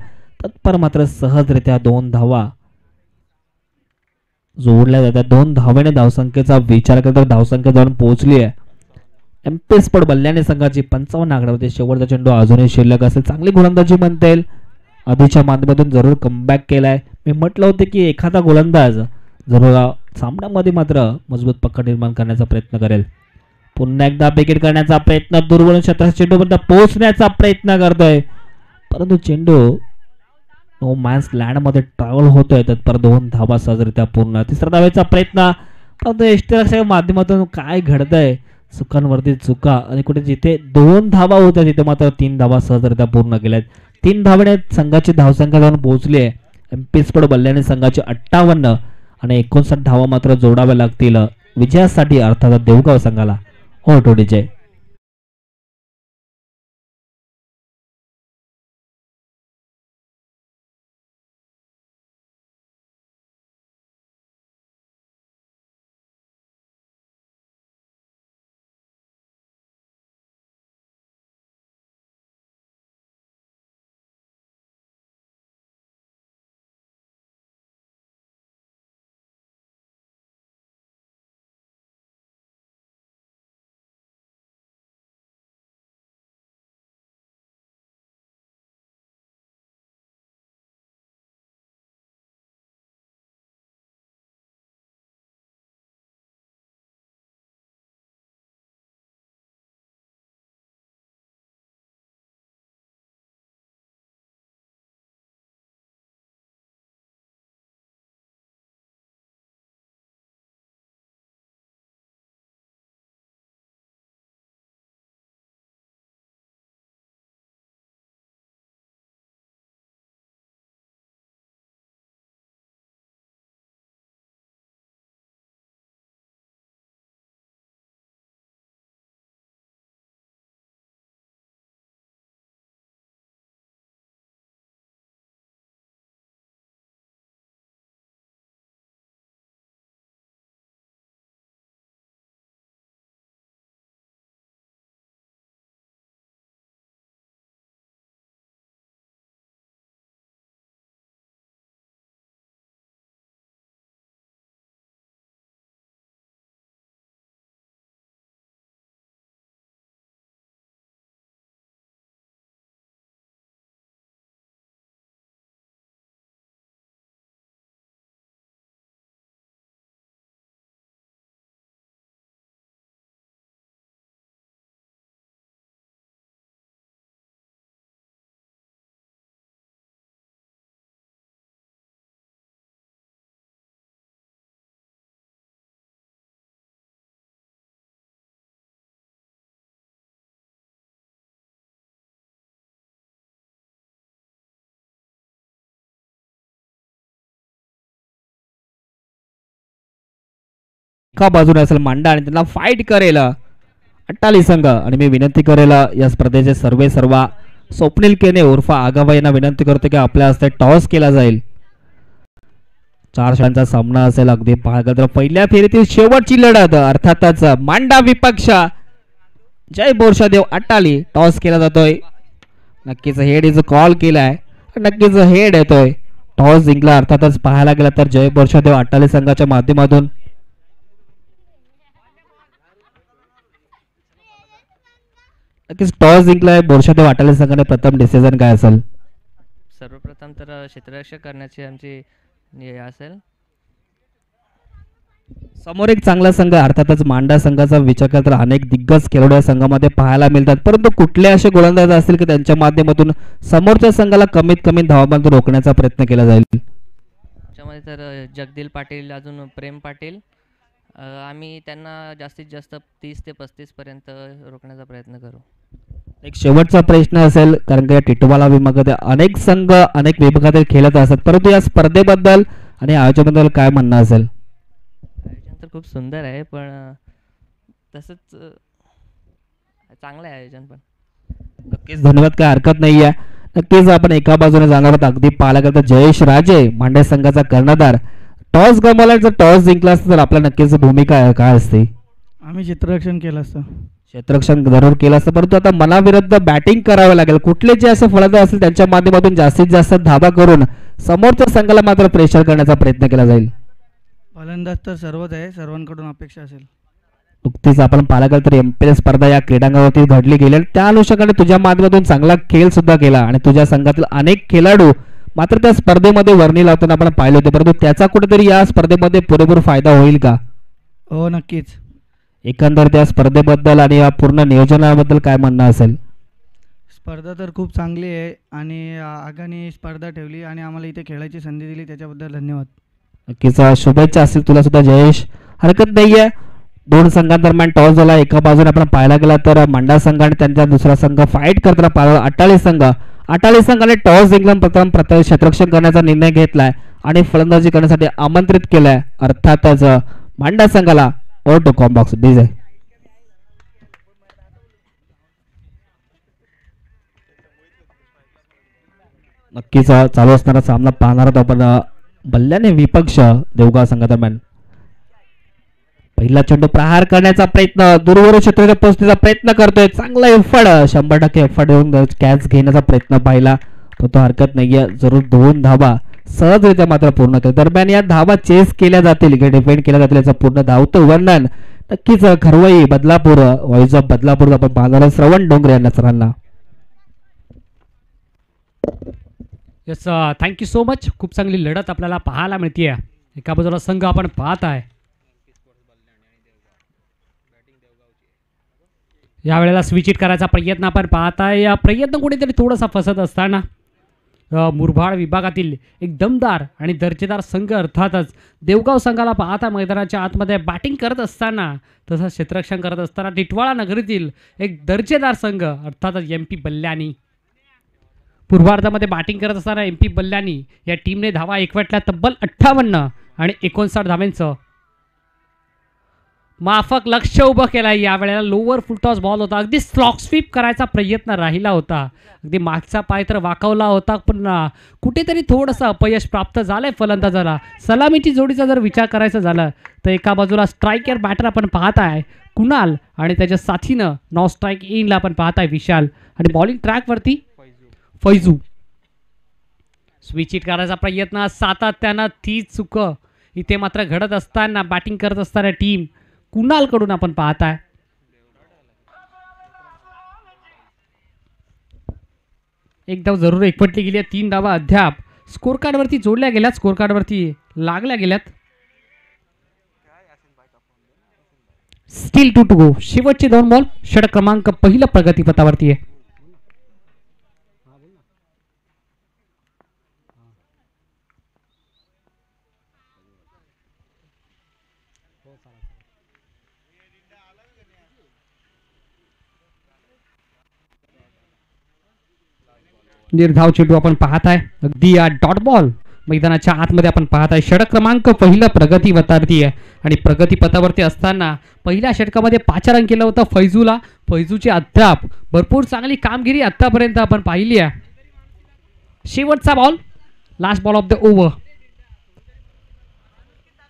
A: तत्पर मात्र सहजरित्या 2 धावा जोडल्या जातात. 2 धावेने धावसंख्येचा विचार करता धावसंख्या जाऊन पोहोचली आहे एमपी स्पोर्ट बल्ल्याने संघाची 55 आकड्यावरती शेवटचा चेंडू अजूनही शिल्लक असेल. चांगली गोलंदाजी म्हणता येईल. आधीच्या माध्यमातून जरूर कमबॅक केलाय. मी म्हटलं होतं की एखादा गोलंदाज जरूर सामन्यामध्ये मात्र मजबूत पकड निर्माण करण्याचा प्रयत्न करेल. पुन्हा एकदा विकेट करण्याचा प्रयत्न, दुर्बल क्षेत्राच्या चेंडूपर्यंत पोहोचण्याचा प्रयत्न करतोय, परंतु चेंडू नो मॅन्स लँड मध्ये ट्रॅव्हल होतोय. तत्पर 2 धावा सहजरित्या पूर्ण. तिसऱ्या धावेचा प्रयत्न, परंतु यष्टीरक्षक माध्यमातून काय घडतंय, चुकांवरती चुका आणि कुठे जिथे 2 धावा होत्या तिथे मात्र 3 धावा सहजरित्या पूर्ण केल्यात. 3 धावेने संघाची धावसंख्या जाऊन पोहोचली आहे. एमपी स्पोर्ट बल्ल्याने संघाची 58 आणि 59 धावा मात्र जोडाव्या लागतील विजयासाठी, अर्थात देवगाव संघाला. हो टोडीचे एका बाजूने असेल मांडा आणि त्यांना फाईट करेल अट्टाली संघ. आणि मी विनंती करेल या स्पर्धेचे सर्वा स्वप्नील केने उर्फ आगाबा यांना विनंती करतो की आपल्या हस्ते टॉस केला जाईल. 4 षटांचा सामना असेल. अगदी पाहता पहिल्या फेरीतील शेवटची लढत, अर्थातच मांडा विपक्ष जय बोरशादेव अट्टाली. टॉस केला जातोय. नक्कीच हेड इज कॉल केलाय, नक्कीच हेड येतोय. टॉस जिंकला अर्थातच पाहायला गेला तर जय बोरशादेव अट्टाली संघाच्या माध्यमातून. नक्कीच टॉस जिंकलाय बोरशादेव अट्टाली संघाने. प्रथम डिसिजन काय असेल?
B: सर्वप्रथम तर क्षेत्ररक्षक करण्याची आमची असेल.
A: समोर एक चांगला संघ, अर्थातच मांडा संघाचा विचार केला तर अनेक दिग्गज खेळाडू या संघामध्ये पाहायला मिळतात, परंतु कुठले असे गोलंदाज असतील की त्यांच्या माध्यमातून समोरच्या संघाला कमीत कमी धावांमध्ये रोखण्याचा प्रयत्न केला जाईल?
B: त्याच्यामध्ये तर जगदील पाटील, अजून प्रेम पाटील, आम्ही त्यांना जास्तीत जास्त 30 ते 35 पर्यंत रोखण्याचा प्रयत्न करू.
A: एक शेवटचा प्रश्न असेल, कारण की टिटवाला विभागात अनेक संघ अनेक विभागातील खेळत असतात, परंतु या स्पर्धेबद्दल आणि आयोजनाबद्दल काय म्हणणं असेल?
B: आयोजन तर खूप सुंदर आहे, पण तसंच चांगलं आहे आयोजन पण.
A: नक्कीच धन्यवाद, काय हरकत नाही आहे. नक्कीच आपण एका बाजूने जाणार आहोत. अगदी पाहायला गेलं तर जयेश राजे मांडे संघाचा कर्णधार टॉस गमावला, जर टॉस जिंकला असता तर आपल्या नक्कीच भूमिका काय असते?
C: आम्ही क्षेत्ररक्षण केलं असतं.
A: क्षेत्ररक्षण जरूर केलं असतं, परंतु आता मनाविरुद्ध बॅटिंग करावं लागेल. कुठले जे असे फलंदाज असतील त्यांच्या माध्यमातून जास्तीत जास्त धावा करून समोरच्या संघाला मात्र प्रेशर करण्याचा प्रयत्न केला जाईल.
C: फलंदाज तर सर्वच आहे, सर्वांकडून अपेक्षा असेल.
A: नुकतीच आपण पाहायला गेलं तर एमपीएल स्पर्धा या क्रीडांगणावरती घडली गेली आणि त्या अनुषंगाने तुझ्या माध्यमातून चांगला खेळ सुद्धा केला आणि तुझ्या संघातील अनेक खेळाडू मात्र त्या स्पर्धेमध्ये वर्णी लावताना आपण पाहिले होते, परंतु त्याचा कुठेतरी या स्पर्धेमध्ये पुरेपूर फायदा होईल का?
C: हो नक्कीच.
A: एकंदर त्या स्पर्धेबद्दल आणि या पूर्ण नियोजनाबद्दल काय म्हणणं असेल?
C: स्पर्धा तर खूप चांगली आहे आणि आगाने स्पर्धा ठेवली आणि आम्हाला इथे खेळायची संधी दिली त्याच्याबद्दल धन्यवाद.
A: नक्कीच शुभेच्छा असतील तुला सुद्धा जयेश. हरकत नाहीये. दोन संघांदरम्यान टॉस झाला. एका बाजूने आपण पाहायला गेला तर मंडा संघ आणि त्यांचा दुसरा संघ फाईट करताना पाहिला. अटाळी संघाने टॉस जिंकून प्रथम क्षेत्ररक्षण करण्याचा निर्णय घेतलाय आणि फलंदाजी करण्यासाठी आमंत्रित केलंय. अर्थातच मंडा संघाला over to com box DJ. नक्कीच चालू असणारा सामना पाहणार आहोत आपण. बल्ल्याने विपक्ष देवगाव संघादरम्यान पहिला चेंडू प्रहार करण्याचा प्रयत्न, दूरवरून क्षेत्रात पोहोचण्याचा प्रयत्न करतोय. चांगला एफर्ट, 100% एफर्ट देऊन कॅच घेण्याचा प्रयत्न पाहिला, तो हरकत नाहीये. जरूर 2 धावा सहजरित्या मात्र पूर्ण होते. दरम्यान या धावा चेस केल्या जातील, डिफेंड केल्या जातील याचं पूर्ण धावतं वर्णन नक्कीच खरवई बदलापूर वॉइस ऑफ बदलापूर आपण पाहणार श्रवण डोंगरे यांना सरांना.
D: Yes, thank you so much. खूप चांगली लढत आपल्याला पाहायला मिळते. एका बाजूला संघ आपण पाहत आहे, यावेळेला स्विच इट करायचा प्रयत्न आपण पाहत आहे. या प्रयत्न कुठेतरी थोडासा फसत असताना मुरबाड विभागातील एक दमदार आणि दर्जेदार संघ अर्थातच देवगाव संघाला पाहता मैदानाच्या आतमध्ये बॅटिंग करत असताना तसंच क्षेत्ररक्षण करत असताना टिटवाळा नगरीतील एक दर्जेदार संघ अर्थातच MP बल्ल्यानी पूर्वार्धामध्ये बॅटिंग करत असताना MP बल्ल्यानी या टीमने धावा एकवटल्या तब्बल 58 आणि 59 धावांचं माफक लक्ष उभं केलं आहे. यावेळेला लोअर फुलटॉस बॉल होता, अगदी स्लॉक स्वीप करायचा प्रयत्न राहिला होता, अगदी मागचा पाय तर वाकवला होता, पण कुठेतरी थोडंसं अपयश प्राप्त झालंय फलंदाजाला. सलामीची जोडीचा जर विचार करायचा झाला तर एका बाजूला स्ट्रायकर बॅटर आपण पाहत आहे कुणाल आणि त्याच्या साथीनं नॉन स्ट्राईक इनला आपण पाहत आहे विशाल आणि बॉलिंग ट्रॅकवरती फैजू. स्विच इट करायचा प्रयत्न, सातत्यानं ती चुक इथे मात्र घडत असताना बॅटिंग करत असताना टीम कुणालकडून आपण पाहत आहे. एक धाव जरूर एकवटली गेली आहे. 3 धावा अद्याप स्कोर कार्डवरती जोडल्या गेल्यात, स्कोर कार्डवरती लागल्या गेल्यात. Still 2 to go. शेवटचे 2 बॉल. षटक क्रमांक पहिला प्रगतीपथावरती आहे. निर्धाव चेंडू आपण पाहत आहे, अगदी डॉट बॉल मैदानाच्या आतमध्ये आपण पाहत आहे. षटक क्रमांक पहिला प्रगतीपथावरती आहे आणि प्रगतीपथावरती असताना पहिल्या षटकामध्ये 5 रन केलं होतं फैजूला. फैजूची अद्याप भरपूर चांगली कामगिरी आतापर्यंत आपण पाहिली आहे. शेवटचा ball, last ball of the over.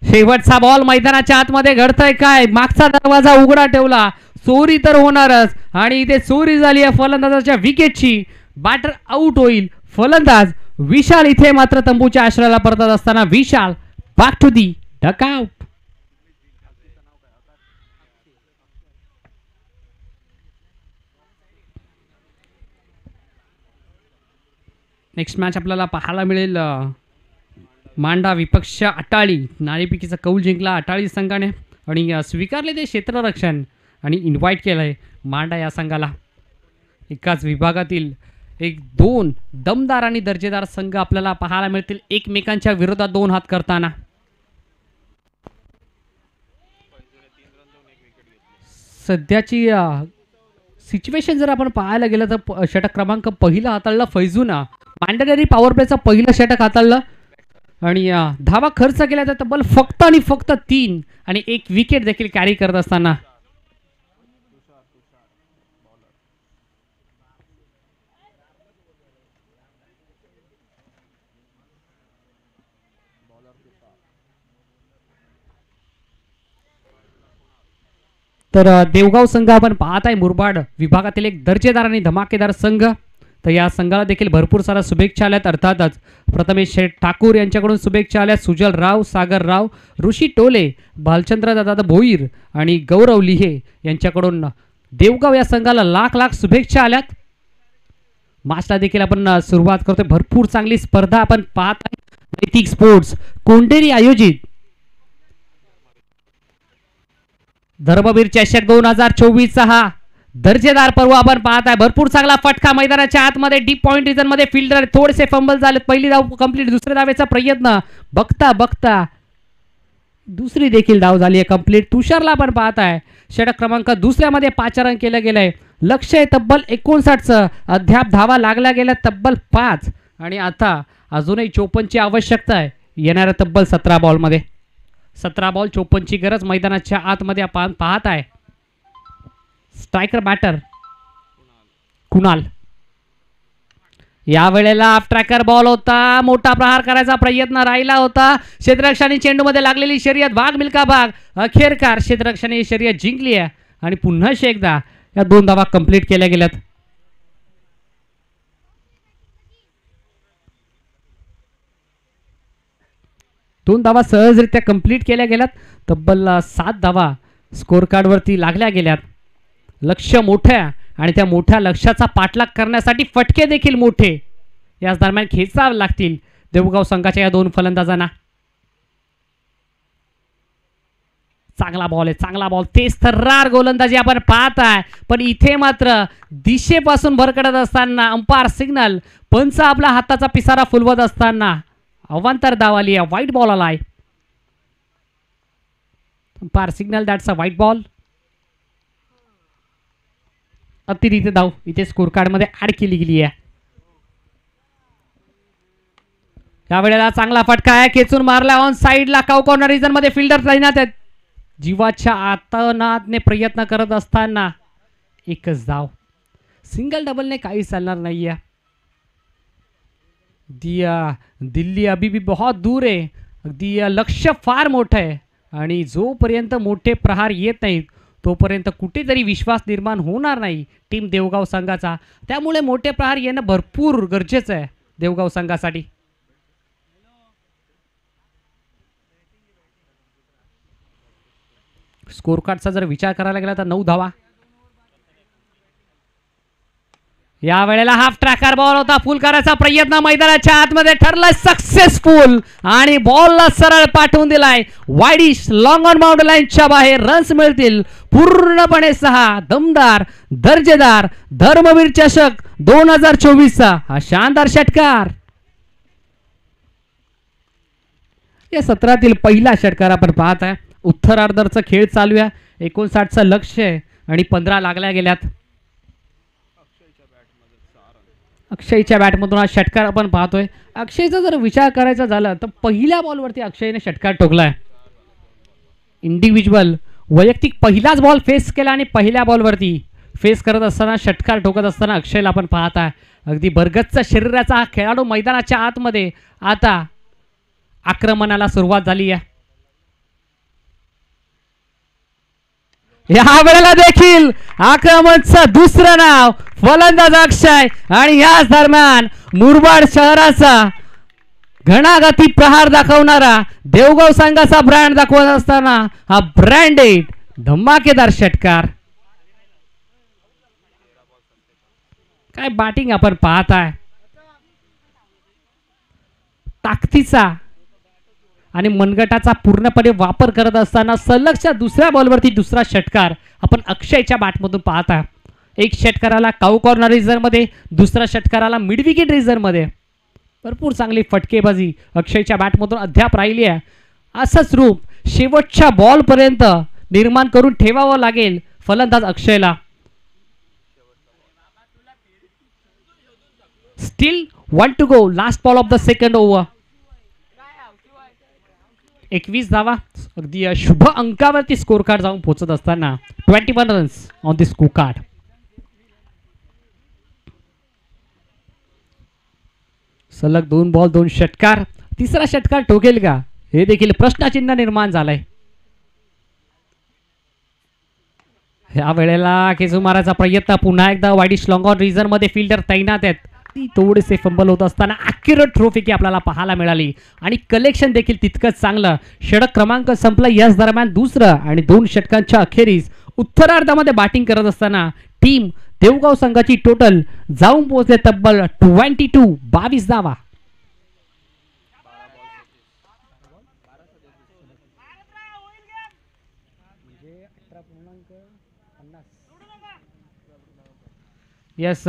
D: शेवटचा बॉल मैदानाच्या आतमध्ये घडतंय काय, मागचा दरवाजा उघडा ठेवला, चोरी तर होणारच आणि इथे चोरी झाली आहे फलंदाजाच्या विकेटची. बॅटर आउट होईल. फलंदाज विशाल इथे मात्र तंबूच्या आश्रयाला परतत असताना Vishal back to the dugout. Next match आपल्याला पाहायला मिळेल मांडा विपक्ष अटाळी. नाणेफेकीचा कौल जिंकला अटाळी संघाने आणि स्वीकारले ते क्षेत्ररक्षण आणि इन्व्हाइट केलंय मांडा या संघाला. एकाच विभागातील 2 दमदार आणि दर्जेदार संघ आपल्याला पाहायला मिळतील एकमेकांच्या विरोधात 2 हात करताना. सध्याची सिच्युएशन जर आपण पाहायला गेलं तर षटक क्रमांक पहिला हाताळला फैजूना. मॅन्डेटरी पॉवर प्लेचं पहिलं षटक हाताळलं आणि धावा खर्च केला तर तब्बल फक्त आणि फक्त 3 आणि 1 विकेट देखील कॅरी करत असताना तर देवगाव संघ आपण पाहत आहे मुरबाड विभागातील एक दर्जेदार आणि धमाकेदार संघ. तर या संघाला देखील भरपूर साऱ्या शुभेच्छा आल्यात. अर्थातच प्रथमेश शेठ ठाकूर यांच्याकडून शुभेच्छा आल्यात, सुजल राव, सागर राव, ऋषी टोले, भालचंद्र दादा भोईर आणि गौरव लिहे यांच्याकडून देवगाव या संघाला लाख लाख शुभेच्छा आल्यात. मॅचला देखील आपण सुरुवात करतोय. भरपूर चांगली स्पर्धा आपण पाहत आहे. नैतिक स्पोर्ट्स कोंढेरी आयोजित धर्मवीर चषक 2024 हा दर्जेदार पर्व आपण पाहत आहे. भरपूर चांगला फटका मैदानाच्या आतमध्ये डीप पॉइंट रिजन मध्ये फिल्डर थोडेसे फंबल झाले. पहिली धाव कंप्लीट, दुसऱ्या धावेचा प्रयत्न बघता बघता दुसरी देखील धाव झाली आहे कंप्लीट. तुषारला आपण पाहत आहे. षटक क्रमांक दुसऱ्यामध्ये पाचारण केलं गेलंय. लक्ष्य तब्बल 59चं, अद्याप धावा लागल्या गेल्या तब्बल 5 आणि आता अजूनही 54ची आवश्यकता आहे येणाऱ्या तब्बल 17 बॉलमध्ये. 17 बॉल 54ची गरज मैदानाच्या आतमध्ये आपण पाहत आहे. Striker batter Kunal. या वेळेला ऑफ ट्रॅकर बॉल होता. मोठा प्रहार करायचा प्रयत्न राहिला होता. क्षेत्ररक्षणी चेंडूमध्ये लागलेली शर्यत भाग मिल्खा भाग. अखेरकार क्षेत्ररक्षणी शर्यत जिंकली आहे आणि पुन्हा एकदा या 2 धावा कंप्लीट केल्या गेल्यात. दोन धावा सहजरित्या कंप्लीट केल्या गेल्यात. तब्बल 7 धावा स्कोर कार्डवरती लागल्या गेल्यात. लक्ष्य मोठ्या आणि त्या मोठ्या लक्ष्याचा पाठलाग करण्यासाठी फटके देखील मोठे याच दरम्यान खेचावे लागतील देवगाव संघाच्या या 2 फलंदाजांना. चांगला बॉल आहे, चांगला बॉल. तेच थर्रार गोलंदाजी आपण पाहत आहे. पण इथे मात्र दिशेपासून भरकडत असताना अंपायर सिग्नल, पंच आपला हाताचा पिसारा फुलवत असताना अवांतर धाव आली आहे. व्हाईट बॉल आलाय. Umpire signal, that's a white ball. अतिरिक्त धाव इथे स्कोर कार्ड मध्ये ऍड केली गेली आहे. या वेळेला चांगला फटका आहे, खेचून मारला ऑन साइडला. काउ कॉर्नर रिजन मध्ये फिल्डर तैनात आहेत. जीवाच्या आतनातने प्रयत्न करत असताना एकच धाव. सिंगल डबलने काही चालणार नाहीये. दिल्ली अभी भी बहुत दूर आहे. अगदी लक्ष्य फार मोठं आहे आणि जोपर्यंत मोठे प्रहार येत नाहीत तोपर्यंत कुठेतरी विश्वास निर्माण होणार नाही टीम देवगाव संघाचा. त्यामुळे मोठे प्रहार येणं भरपूर गरजेचं आहे देवगाव संघासाठी. स्कोर कार्डचा जर विचार करायला गेला तर 9 धावा. या वेळेला हाफ ट्रॅकर बॉल होता. फुल करायचा प्रयत्न मैदानाच्या आतमध्ये ठरलाय सक्सेसफुल आणि बॉलला सरळ पाठवून दिलाय. वाईडिश लॉंग ऑन बाउंड्री लाईनच्या बाहेर रन्स मिळतील पूर्णपणे 6. दमदार दर्जेदार धर्मवीर चषक 2024 हा शानदार षटकार. या सत्रातील पहिला षटकार आपण पाहत आहे. उत्तरार्धाचा खेळ चालू आहे. 59चं लक्ष्य आहे आणि 15 लागल्या गेल्यात. अक्षयच्या बॅटमधून हा षटकार आपण पाहतोय. अक्षयचा जर विचार करायचा झाला तर पहिल्या बॉलवरती अक्षयने षटकार ठोकलाय. इंडिव्हिज्युअल वैयक्तिक पहिलाच बॉल फेस केला आणि पहिल्या बॉलवरती फेस करत असताना षटकार ठोकत असताना अक्षयला आपण पाहत आहे. अगदी भरगच्च शरीराचा हा खेळाडू मैदानाच्या आतमध्ये आता आक्रमणाला सुरुवात झाली आहे. या वेळेला देखील आक्रमणचं दुसरं नाव फलंदाज अक्षय आणि याच दरम्यान मुरबाड शहराचा घणागती प्रहार दाखवणारा देवगाव संघाचा ब्रँड दाखवत असताना हा ब्रँडेड धमाकेदार षटकार. काय बॅटिंग आपण पाहत आहे. ताकदीचा आणि मनगटाचा पूर्णपणे वापर करत असताना सलगच्या दुसऱ्या बॉलवरती दुसरा षटकार आपण अक्षयच्या बॅटमधून पाहत आहे. एक षटकाराला काउ कॉर्नर रिझन मध्ये, दुसऱ्या षटकाराला मिड विकेट रिझन मध्ये. भरपूर चांगली फटकेबाजी अक्षयच्या बॅटमधून अद्याप राहिली आहे. असंच रूप शेवटच्या बॉल पर्यंत निर्माण करून ठेवावं लागेल फलंदाज अक्षयला. Steel 1 to go, last ball of the second over. 21 धावा अगदी शुभ अंकावरती स्कोर कार्ड जाऊन पोहोचत असताना 21 runs on the score card. सलग 2 बॉल 2 षटकार. तिसरा षटकार ठोकेल का हे देखील प्रश्नचिन्ह निर्माण झालंय. या वेळेला खेचून मारायचा प्रयत्न. पुन्हा एकदा वाईडिश लॉंग ऑन रिझन मध्ये फिल्डर तैनात आहेत. ती थोडेसे फंबल होत असताना ॲक्युरेट थ्रोफेकी आपल्याला पाहायला मिळाली आणि कलेक्शन देखील तितकंच चांगलं. षटक क्रमांक संपला याच दरम्यान दुसरं आणि 2 षटकांच्या अखेरीस उत्तरार्धामध्ये बॅटिंग करत असताना टीम देवगाव संघाची टोटल जाऊन पोहोचले तब्बल 22 धावा. यस,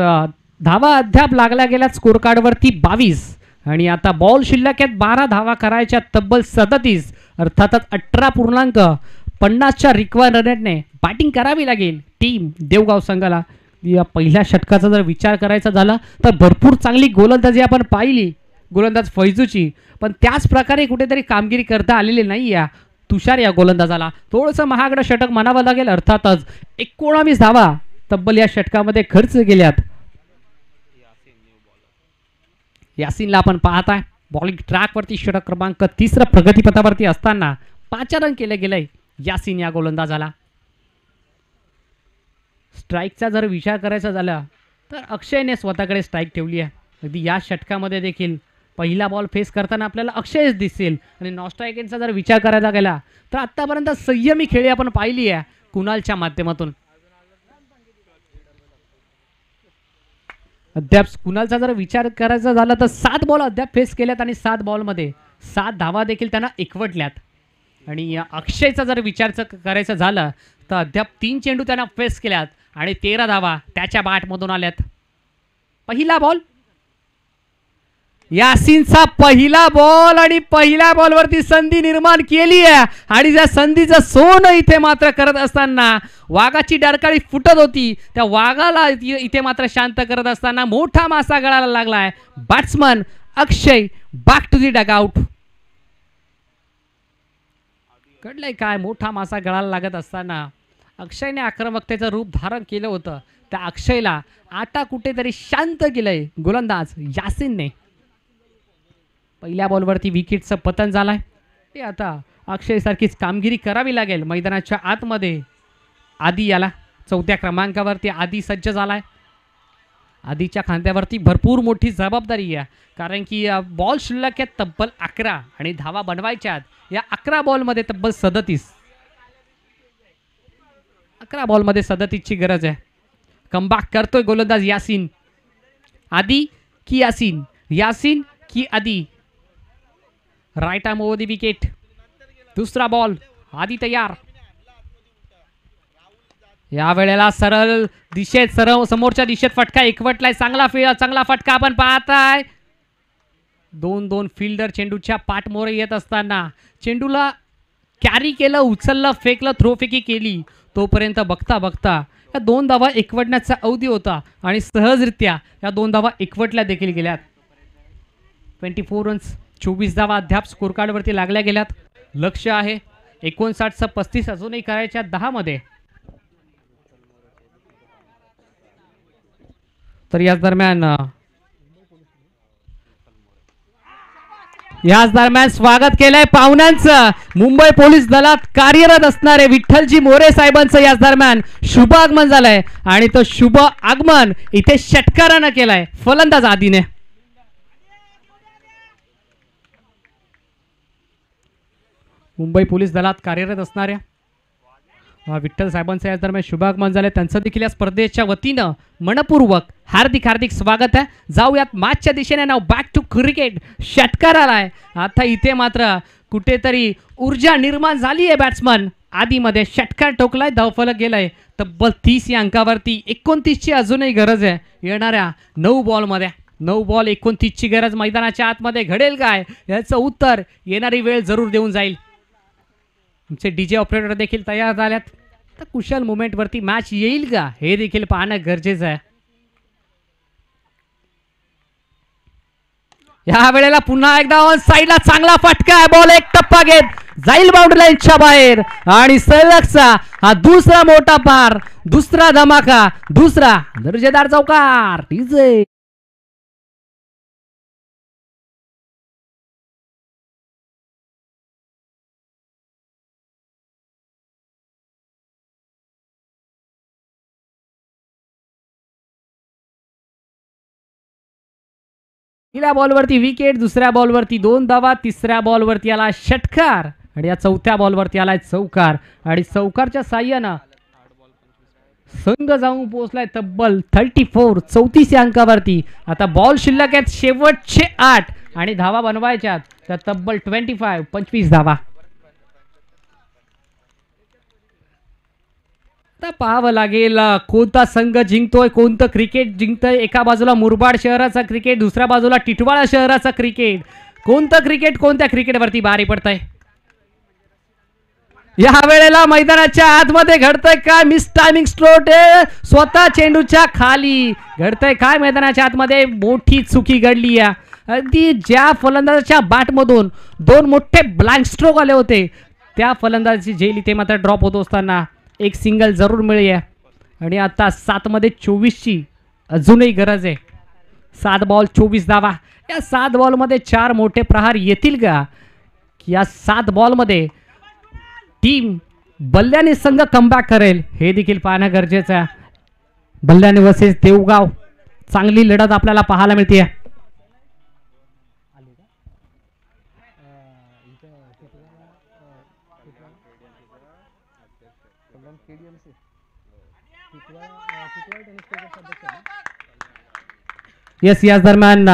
D: धावा अद्याप लागल्या गेल्यात स्कोर कार्डवरती 22 आणि आता बॉल शिल्लक आहेत 12 धावा करायच्या तब्बल 37, अर्थातच 18.50च्या रिक्वायर्ड रनने बॅटिंग करावी लागेल टीम देवगाव संघाला. या पहिल्या षटकाचा जर विचार करायचा झाला तर भरपूर चांगली गोलंदाजी आपण पाहिली गोलंदाज फैजूची, पण त्याच प्रकारे कुठेतरी कामगिरी करता आलेली नाही या तुषार या गोलंदाजाला. थोडंसं महागडं षटक म्हणावं लागेल. अर्थातच 19 धावा तब्बल या षटकामध्ये खर्च केल्यात. यासिनला आपण पाहताय बॉलिंग ट्रॅकवरती षटक क्रमांक 3 प्रगतीपथावरती असताना 5 रन केले गेले यासिन या गोलंदाजाला. स्ट्राईकचा जर विचार करायचा झाला तर अक्षयने स्वतःकडे स्ट्राईक ठेवली आहे. अगदी या षटकामध्ये देखील पहिला बॉल फेस करताना आपल्याला अक्षयच दिसेल आणि नॉस्ट्रायकेनचा जर विचार करायला गेला तर आतापर्यंत संयमी खेळी आपण पाहिली आहे कुणालच्या माध्यमातून. अद्याप कुणालचा जर विचार करायचा झाला तर 7 बॉल अद्याप फेस केल्यात आणि 7 बॉलमध्ये 7 धावा देखील त्यांना एकवटल्यात. आणि या अक्षयचा जर विचार करायचा झाला तर अद्याप 3 चेंडू त्यांना फेस केल्यात आणि 13 धावा त्याच्या बॅटमधून आल्यात. पहिला बॉल यासिनचा पहिला बॉल आणि पहिल्या बॉलवरती संधी निर्माण केली आहे आणि त्या संधीचं सोनं इथे मात्र करत असताना वाघाची डरकाळी फुटत होती. त्या वाघाला इथे मात्र शांत करत असताना मोठा मासा गळायला लागलाय. Batsman Akshay back to the dugout. घडलंय काय, मोठा मासा गळायला लागत असताना अक्षयने आक्रमकतेचं रूप धारण केलं होतं. त्या अक्षयला आता कुठेतरी शांत केलंय गोलंदाज यासिनने. पहिल्या बॉलवरती विकेटचं पतन झालंय. ते आता अक्षय सारखीच कामगिरी करावी लागेल मैदानाच्या आतमध्ये. आदी याला 4थ्या क्रमांकावरती आदी सज्ज झालाय. आदीच्या खांद्यावरती भरपूर मोठी जबाबदारी आहे कारण की बॉल शिल्लक आहेत तब्बल 11 आणि धावा बनवायच्यात. या 11 बॉलमध्ये तब्बल 37. 11 बॉलमध्ये 37ची गरज आहे. कमबॅक करतोय गोलंदाज यासिन. आदी की यासिन, यासिन की Adi. Right arm over the wicket. दुसरा बॉल. आदी तयार. या वेळेला सरळ दिशेत समोरच्या दिशेत फटका एकवटलाय. चांगला फटका आपण पाहताय. 2 फिल्डर चेंडूच्या पाठमोरे येत असताना चेंडूला कॅरी केलं, उचललं, फेकलं, थ्रोफेकी केली. तोपर्यंत बघता बघता या 2 धावा एकवटण्याचा अवधी होता आणि सहजरित्या या 2 धावा एकवटल्या देखील गेल्यात. 24 रन्स 24 धावा अद्याप स्कोर कार्डवरती लागल्या गेल्यात. लक्ष आहे 59चं 35 अजूनही करायच्या 10 मध्ये. तर याच दरम्यान स्वागत केलंय पाहुण्यांचं मुंबई पोलीस दलात कार्यरत असणारे विठ्ठलजी मोरे साहेबांचं याच दरम्यान शुभ आगमन झालंय आणि तो शुभ आगमन इथे षटकारानं केलंय फलंदाज आदीने. मुंबई पोलीस दलात कार्यरत असणाऱ्या विठ्ठल साहेबांचं याच दरम्यान शुभागमन झाले. त्यांचं देखील या स्पर्धेच्या वतीनं मनपूर्वक हार्दिक स्वागत आहे. जाऊयात मॅचच्या दिशेने. नाव बॅक टू क्रिकेट. षटकार आलाय. आता इथे मात्र कुठेतरी ऊर्जा निर्माण झाली आहे बॅट्समन आदीमध्ये. षटकार टोकलाय, धावफलक गेलाय तब्बल 30 या अंकावरती. 29ची अजूनही गरज आहे येणाऱ्या 9 बॉलमध्ये. 9 बॉल 29ची गरज मैदानाच्या आतमध्ये. घडेल काय याचं उत्तर येणारी वेळ जरूर देऊन जाईल. तुमचे डीजे ऑपरेटर देखील तयार झाल्यात. तर कुशल मुवमेंटवरती मॅच येईल का हे देखील पाहणं गरजेचं आहे. या वेळेला पुन्हा एकदा ऑन साइडला चांगला फटका आहे. बॉल एक टप्पा घेत जाईल बाउंड्री लाईनच्या बाहेर आणि सलगचा हा दुसरा मोठा पार, दुसरा धमाका, दुसरा दर्जेदार चौकार. डीजे पहिल्या बॉलवरती विकेट, दुसऱ्या बॉलवरती 2 धावा, तिसऱ्या बॉलवरती आला षटकार आणि या चौथ्या बॉलवरती आलाय चौकार आणि चौकारच्या साह्यानं संघ जाऊन पोहोचलाय तब्बल 34 अंकावरती. आता बॉल शिल्लक आहेत शेवटचे 8 आणि धावा बनवायच्यात तर तब्बल 25 धावा. आता पाहावं लागेल कोणता संघ जिंकतोय, कोणतं क्रिकेट जिंकतोय. एका बाजूला मुरबाड शहराचा क्रिकेट, दुसऱ्या बाजूला टिटवाळा शहराचा क्रिकेट. कोणतं क्रिकेट कोणत्या क्रिकेटवरती भारी पडतंय या वेळेला मैदानाच्या आतमध्ये घडतंय काय? मिस टायमिंग स्ट्रोक स्वतः चेंडूच्या खाली घडतंय काय? मैदानाच्या आतमध्ये मोठी चुकी घडली आहे. अगदी ज्या फलंदाजाच्या बॅटमधून 2 मोठे ब्लँक स्ट्रोक आले होते त्या फलंदाजाची झेल इथे मात्र ड्रॉप होत असताना एक सिंगल जरूर मिळली आहे आणि आता 7 मध्ये 24ची अजूनही गरज आहे. 7 बॉल 24 धावा. या 7 बॉलमध्ये 4 मोठे प्रहार येतील का? या 7 बॉलमध्ये टीम बल्ल्याने संघ कमबॅक करेल हे देखील पाहणं गरजेचं आहे. बल्ल्याने वर्सेस देवगाव चांगली लढत आपल्याला पाहायला मिळते. येस, याच दरम्यान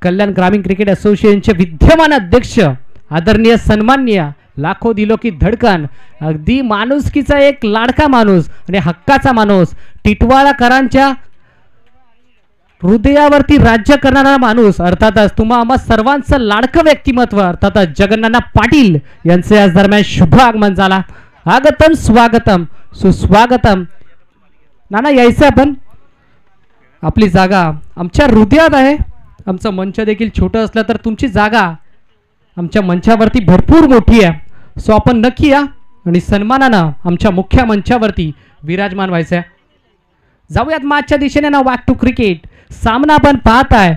D: कल्याण ग्रामीण क्रिकेट असोसिएशनचे विद्यमान अध्यक्ष आदरणीय सन्माननीय लाखो दिलो की धडकन, अगदी माणुसकीचा एक लाडका माणूस आणि हक्काचा माणूस, टिटवाळाकरांच्या हृदयावरती राज्य करणारा माणूस, अर्थातच तुम्हा आम्हा सर्वांचं लाडकं व्यक्तिमत्व अर्थातच जगन्नाथ पाटील यांचे आज दरम्यान शुभ आगमन झाला. आगतम स्वागतम सुस्वागतम. नाना यायचं आपण, आपली जागा आमच्या हृदयात आहे. आमचं मंच देखील छोटं असलं तर तुमची जागा आमच्या मंचावरती भरपूर मोठी आहे. सो आपण नक्की या आणि सन्मानानं आमच्या मुख्य मंचावरती विराजमान व्हायचं आहे. जाऊयात मॅचच्या दिशेने ना. बॅक टू क्रिकेट सामना आपण पाहत आहे.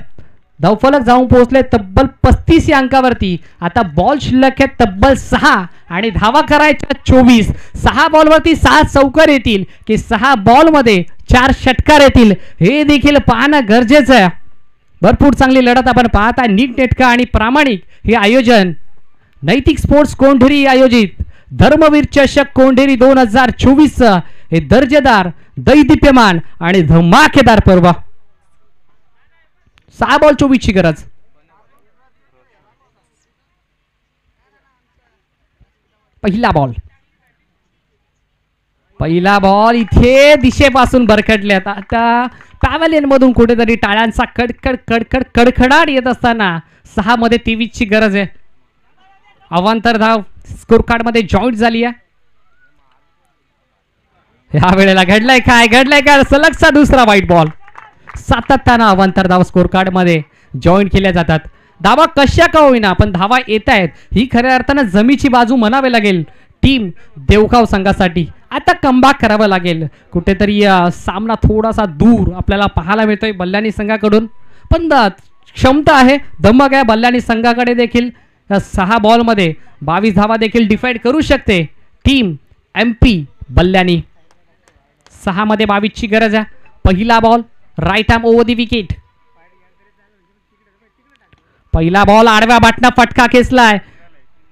D: धावफलक जाऊन पोहोचले तब्बल 35 या अंकावरती. आता बॉल शिल्लक आहे तब्बल 6 आणि धावा करायच्या 24. 6 बॉलवरती 6 चौकार येतील की 6 बॉलमध्ये 4 षटकार येतील हे देखील पाहणं गरजेचं आहे. भरपूर चांगली लढत आपण पाहत आहे. नीटनेटका आणि प्रामाणिक हे आयोजन नैतिक स्पोर्ट्स कोंढेरी आयोजित धर्मवीर चषक कोंढेरी 2024 हे दर्जेदार दैदिप्यमान आणि धमाकेदार पर्व. 6 बॉल 24 ची गरज. पहिला बॉल इथे दिशेपासून भरकटल्यात. आता पॅव्हलियन मधून कुठेतरी टाळ्यांचा कडकड कडकड कडकडाट येत असताना 6 मध्ये 23 ची गरज आहे. अवांतर धाव स्कोर कार्ड मध्ये जॉईंट झाली आहे. ह्या वेळेला घडलाय काय? सलगचा दुसरा व्हाईट बॉल. सातत्यानं अवांतर धाव स्कोर कार्ड मध्ये जॉईंट केल्या जातात. धावा कशा का होईना पण धावा येत आहेत ही खऱ्या अर्थानं जमीची बाजू म्हणावे लागेल टीम देवगाव संघासाठी. आता कमबॅक करावं लागेल. कुठेतरी सामना थोडासा दूर आपल्याला पाहायला मिळतोय बल्ल्याणी संघाकडून, पण क्षमता आहे, धमक आहे बल्ल्याणी संघाकडे देखील. 6 बॉलमध्ये 22 धावा देखील डिफाईड करू शकते टीम MP बल्ल्याणी. 6 मध्ये 22 ची गरज आहे. पहिला ball right arm over the wicket. पहिला बॉल आडव्या बाटना फटका खेचलाय.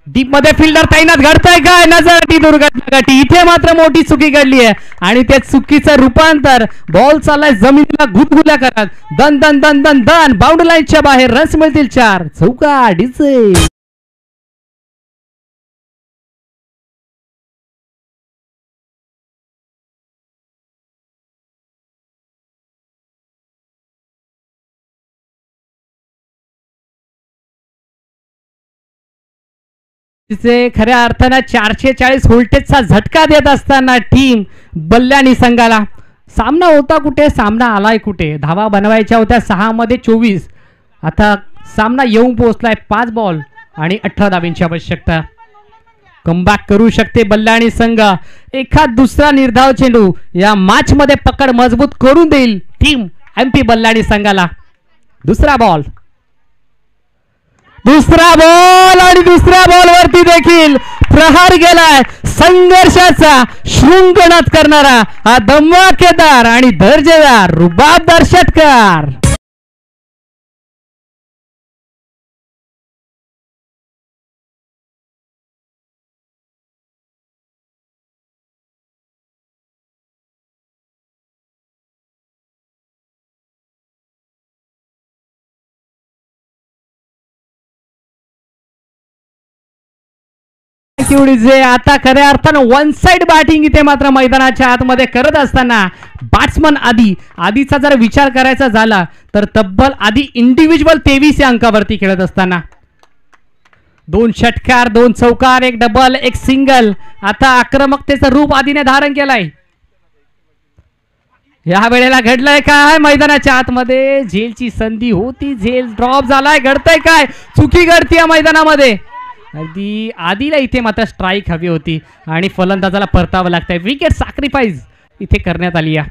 D: डीप मध्ये फिल्डर तैनात. घडतंय काय? नजर दुर्घटना घडली. इथे मात्र मोठी चुकी घडली आहे आणि त्या चुकीचं रूपांतर बॉल चाललाय जमिनीला गुदगुल्या करत. दन दन दन दन दन बाउंड्री लाईनच्या बाहेर. रन्स मिळतील 4. चौका डिझे. खऱ्या अर्थानं 440 व्होल्टेजचा झटका देत असताना टीम बल्ल्याणी संघाला सामना होता कुठे, सामना आलाय कुठे. धावा बनवायच्या होत्या 6 मध्ये 24. आता सामना येऊन पोहोचलाय 5 बॉल आणि 18 धावांची आवश्यकता. कमबॅक करू शकते बल्ल्याणी संघ. एखाद दुसरा निर्धाव चेंडू या मॅच मध्ये पकड मजबूत करून देईल टीम MP बल्ल्याणी संघाला. दुसरा बॉल आणि दुसऱ्या बॉलवरती देखील प्रहार गेलाय. संघर्षाचा शृंखनाद करणारा हा धमाकेदार आणि दर्जेदार रुबाबदार षटकार. जे आता खऱ्या अर्थानं वन साइड बॅटिंग इथे मात्र मैदानाच्या आतमध्ये करत असताना बॅट्समन आधीचा जर विचार करायचा झाला तर तब्बल आधी इंडिव्हिज्युअल 23 या अंकावरती खेळत असताना 2 षटकार 2 चौकार 1 डबल 1 सिंगल आता आक्रमकतेचं रूप आधीने धारण केलंय. या वेळेला घडलंय काय मैदानाच्या आतमध्ये झेलची संधी होती झेल ड्रॉप झालाय. घडतंय काय चुकी घडती या मैदानामध्ये. अगदी आधीला इथे मात्र स्ट्राईक हवी होती आणि फलंदाजाला परतावं लागतंय. विकेट सॅक्रिफाईस इथे करण्यात आली आहे.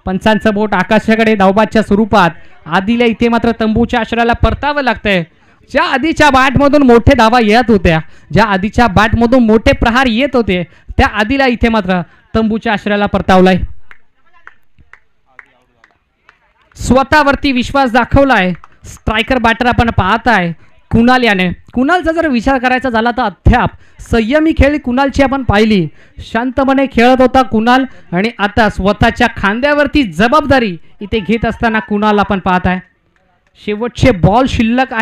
D: पंचांचं बोट आकाशाकडे धावबादच्या स्वरूपात आधीला इथे मात्र तंबूच्या आश्रयाला परतावं लागतंय. ज्या आधीच्या बॅटमधून मोठे धावा येत होत्या ज्या आधीच्या बॅटमधून मोठे प्रहार येत होते त्या आधीला इथे मात्र तंबूच्या आश्रयाला परतावलाय. स्वतःवरती विश्वास दाखवलाय स्ट्रायकर बॅटर आपण पाहताय कुणाल याने. कुणालचा जर विचार करायचा झाला तर अद्याप संयमी खेळी कुणालची आपण पाहिली. शांतपणे खेळत होता कुणाल आणि आता स्वतःच्या खांद्यावरती जबाबदारी इथे घेत असताना कुणाल आपण पाहताय. शेवटचे बॉल शिल्लक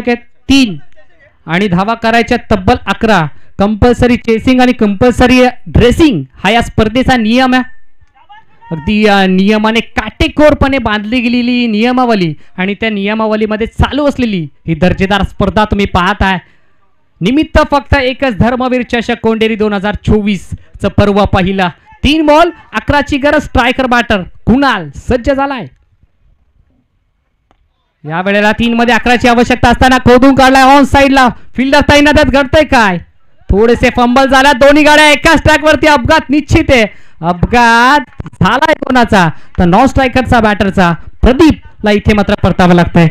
D: आहेत 3 आणि धावा करायच्या तब्बल 11. कंपल्सरी चेसिंग आणि कंपल्सरी ड्रेसिंग हा या स्पर्धेचा नियम आहे. अगदी नियमाने काटेकोरपणे बांधली गेलेली नियमावली आणि त्या नियमावलीमध्ये चालू असलेली ही दर्जेदार स्पर्धा तुम्ही पाहताय. निमित्त फक्त एकच धर्मवीर चषक कोंडेरी 2024 च पर्व पहिला. 3 बॉल 11ची गरज. स्ट्रायकर बॅटर कुणाल सज्ज झालाय. या वेळेला 3 मध्ये 11ची आवश्यकता असताना खोदून काढलाय ऑन साइडला. फिल्डर तैनात घडतंय काय थोडेसे फंबल झाला. दोन्ही गाड्या एकाच ट्रॅक वरती. अपघात निश्चित आहे. अपघात झालाय कोणाचा तर नॉन स्ट्रायकरचा बॅटरचा प्रदीपला इथे मात्र परतावं लागतंय.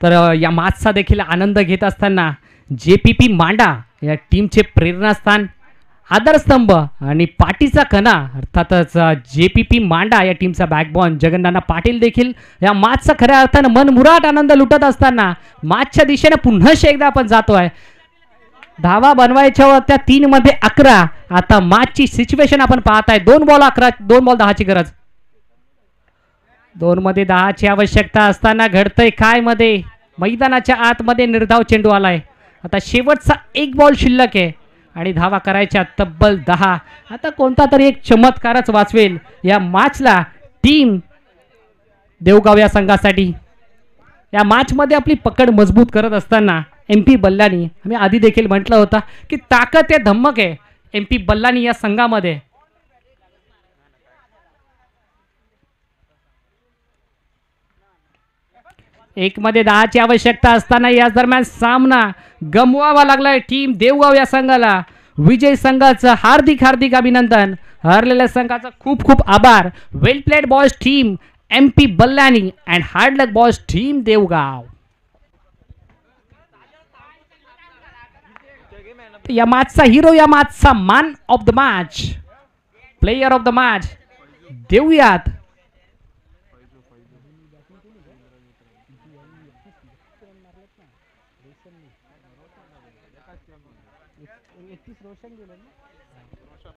D: तर या मॅचचा देखील आनंद घेत असताना JPP मांडा या टीमचे प्रेरणास्थान आधारस्तंभ आणि पाठीचा कणा अर्थातच JPP मांडा या टीमचा बॅकबॉन जगन्नाना पाटील देखील या मॅचचा खऱ्या अर्थानं मनमुराद आनंद लुटत असताना मॅचच्या दिशेने पुन्हा एकदा आपण जातोय. धावा बनवायच्या होत्या 3 मध्ये 11. आता मॅचची सिच्युएशन आपण पाहताय 2 बॉल 10ची गरज. 2 मध्ये 10ची आवश्यकता असताना घडतंय काय मध्ये मैदानाच्या आतमध्ये निर्धाव चेंडू आलाय. आता शेवटचा 1 बॉल शिल्लक आहे आणि धावा करायच्या तब्बल 10. आता कोणता तरी एक चमत्कारच वाचवेल या मॅचला टीम देवगाव या संघासाठी. या मॅचमध्ये आपली पकड मजबूत करत असताना MP बल्लानी आम्ही आधी देखील म्हटलं होतं की ताकद आहे धम्मक आहे MP बल्लानी या संघामध्ये. एक मध्ये 10ची आवश्यकता असताना या दरम्यान सामना गमवावा लागलाय टीम देवगाव या संघाला. विजय संघाचं हार्दिक अभिनंदन. हरलेल्या संघाचा खूप आभार. Well played boys team MP Ballani and hard luck boys team Devgaon. या मॅचचा हिरो या मॅचचा man of the match player of the match देऊयात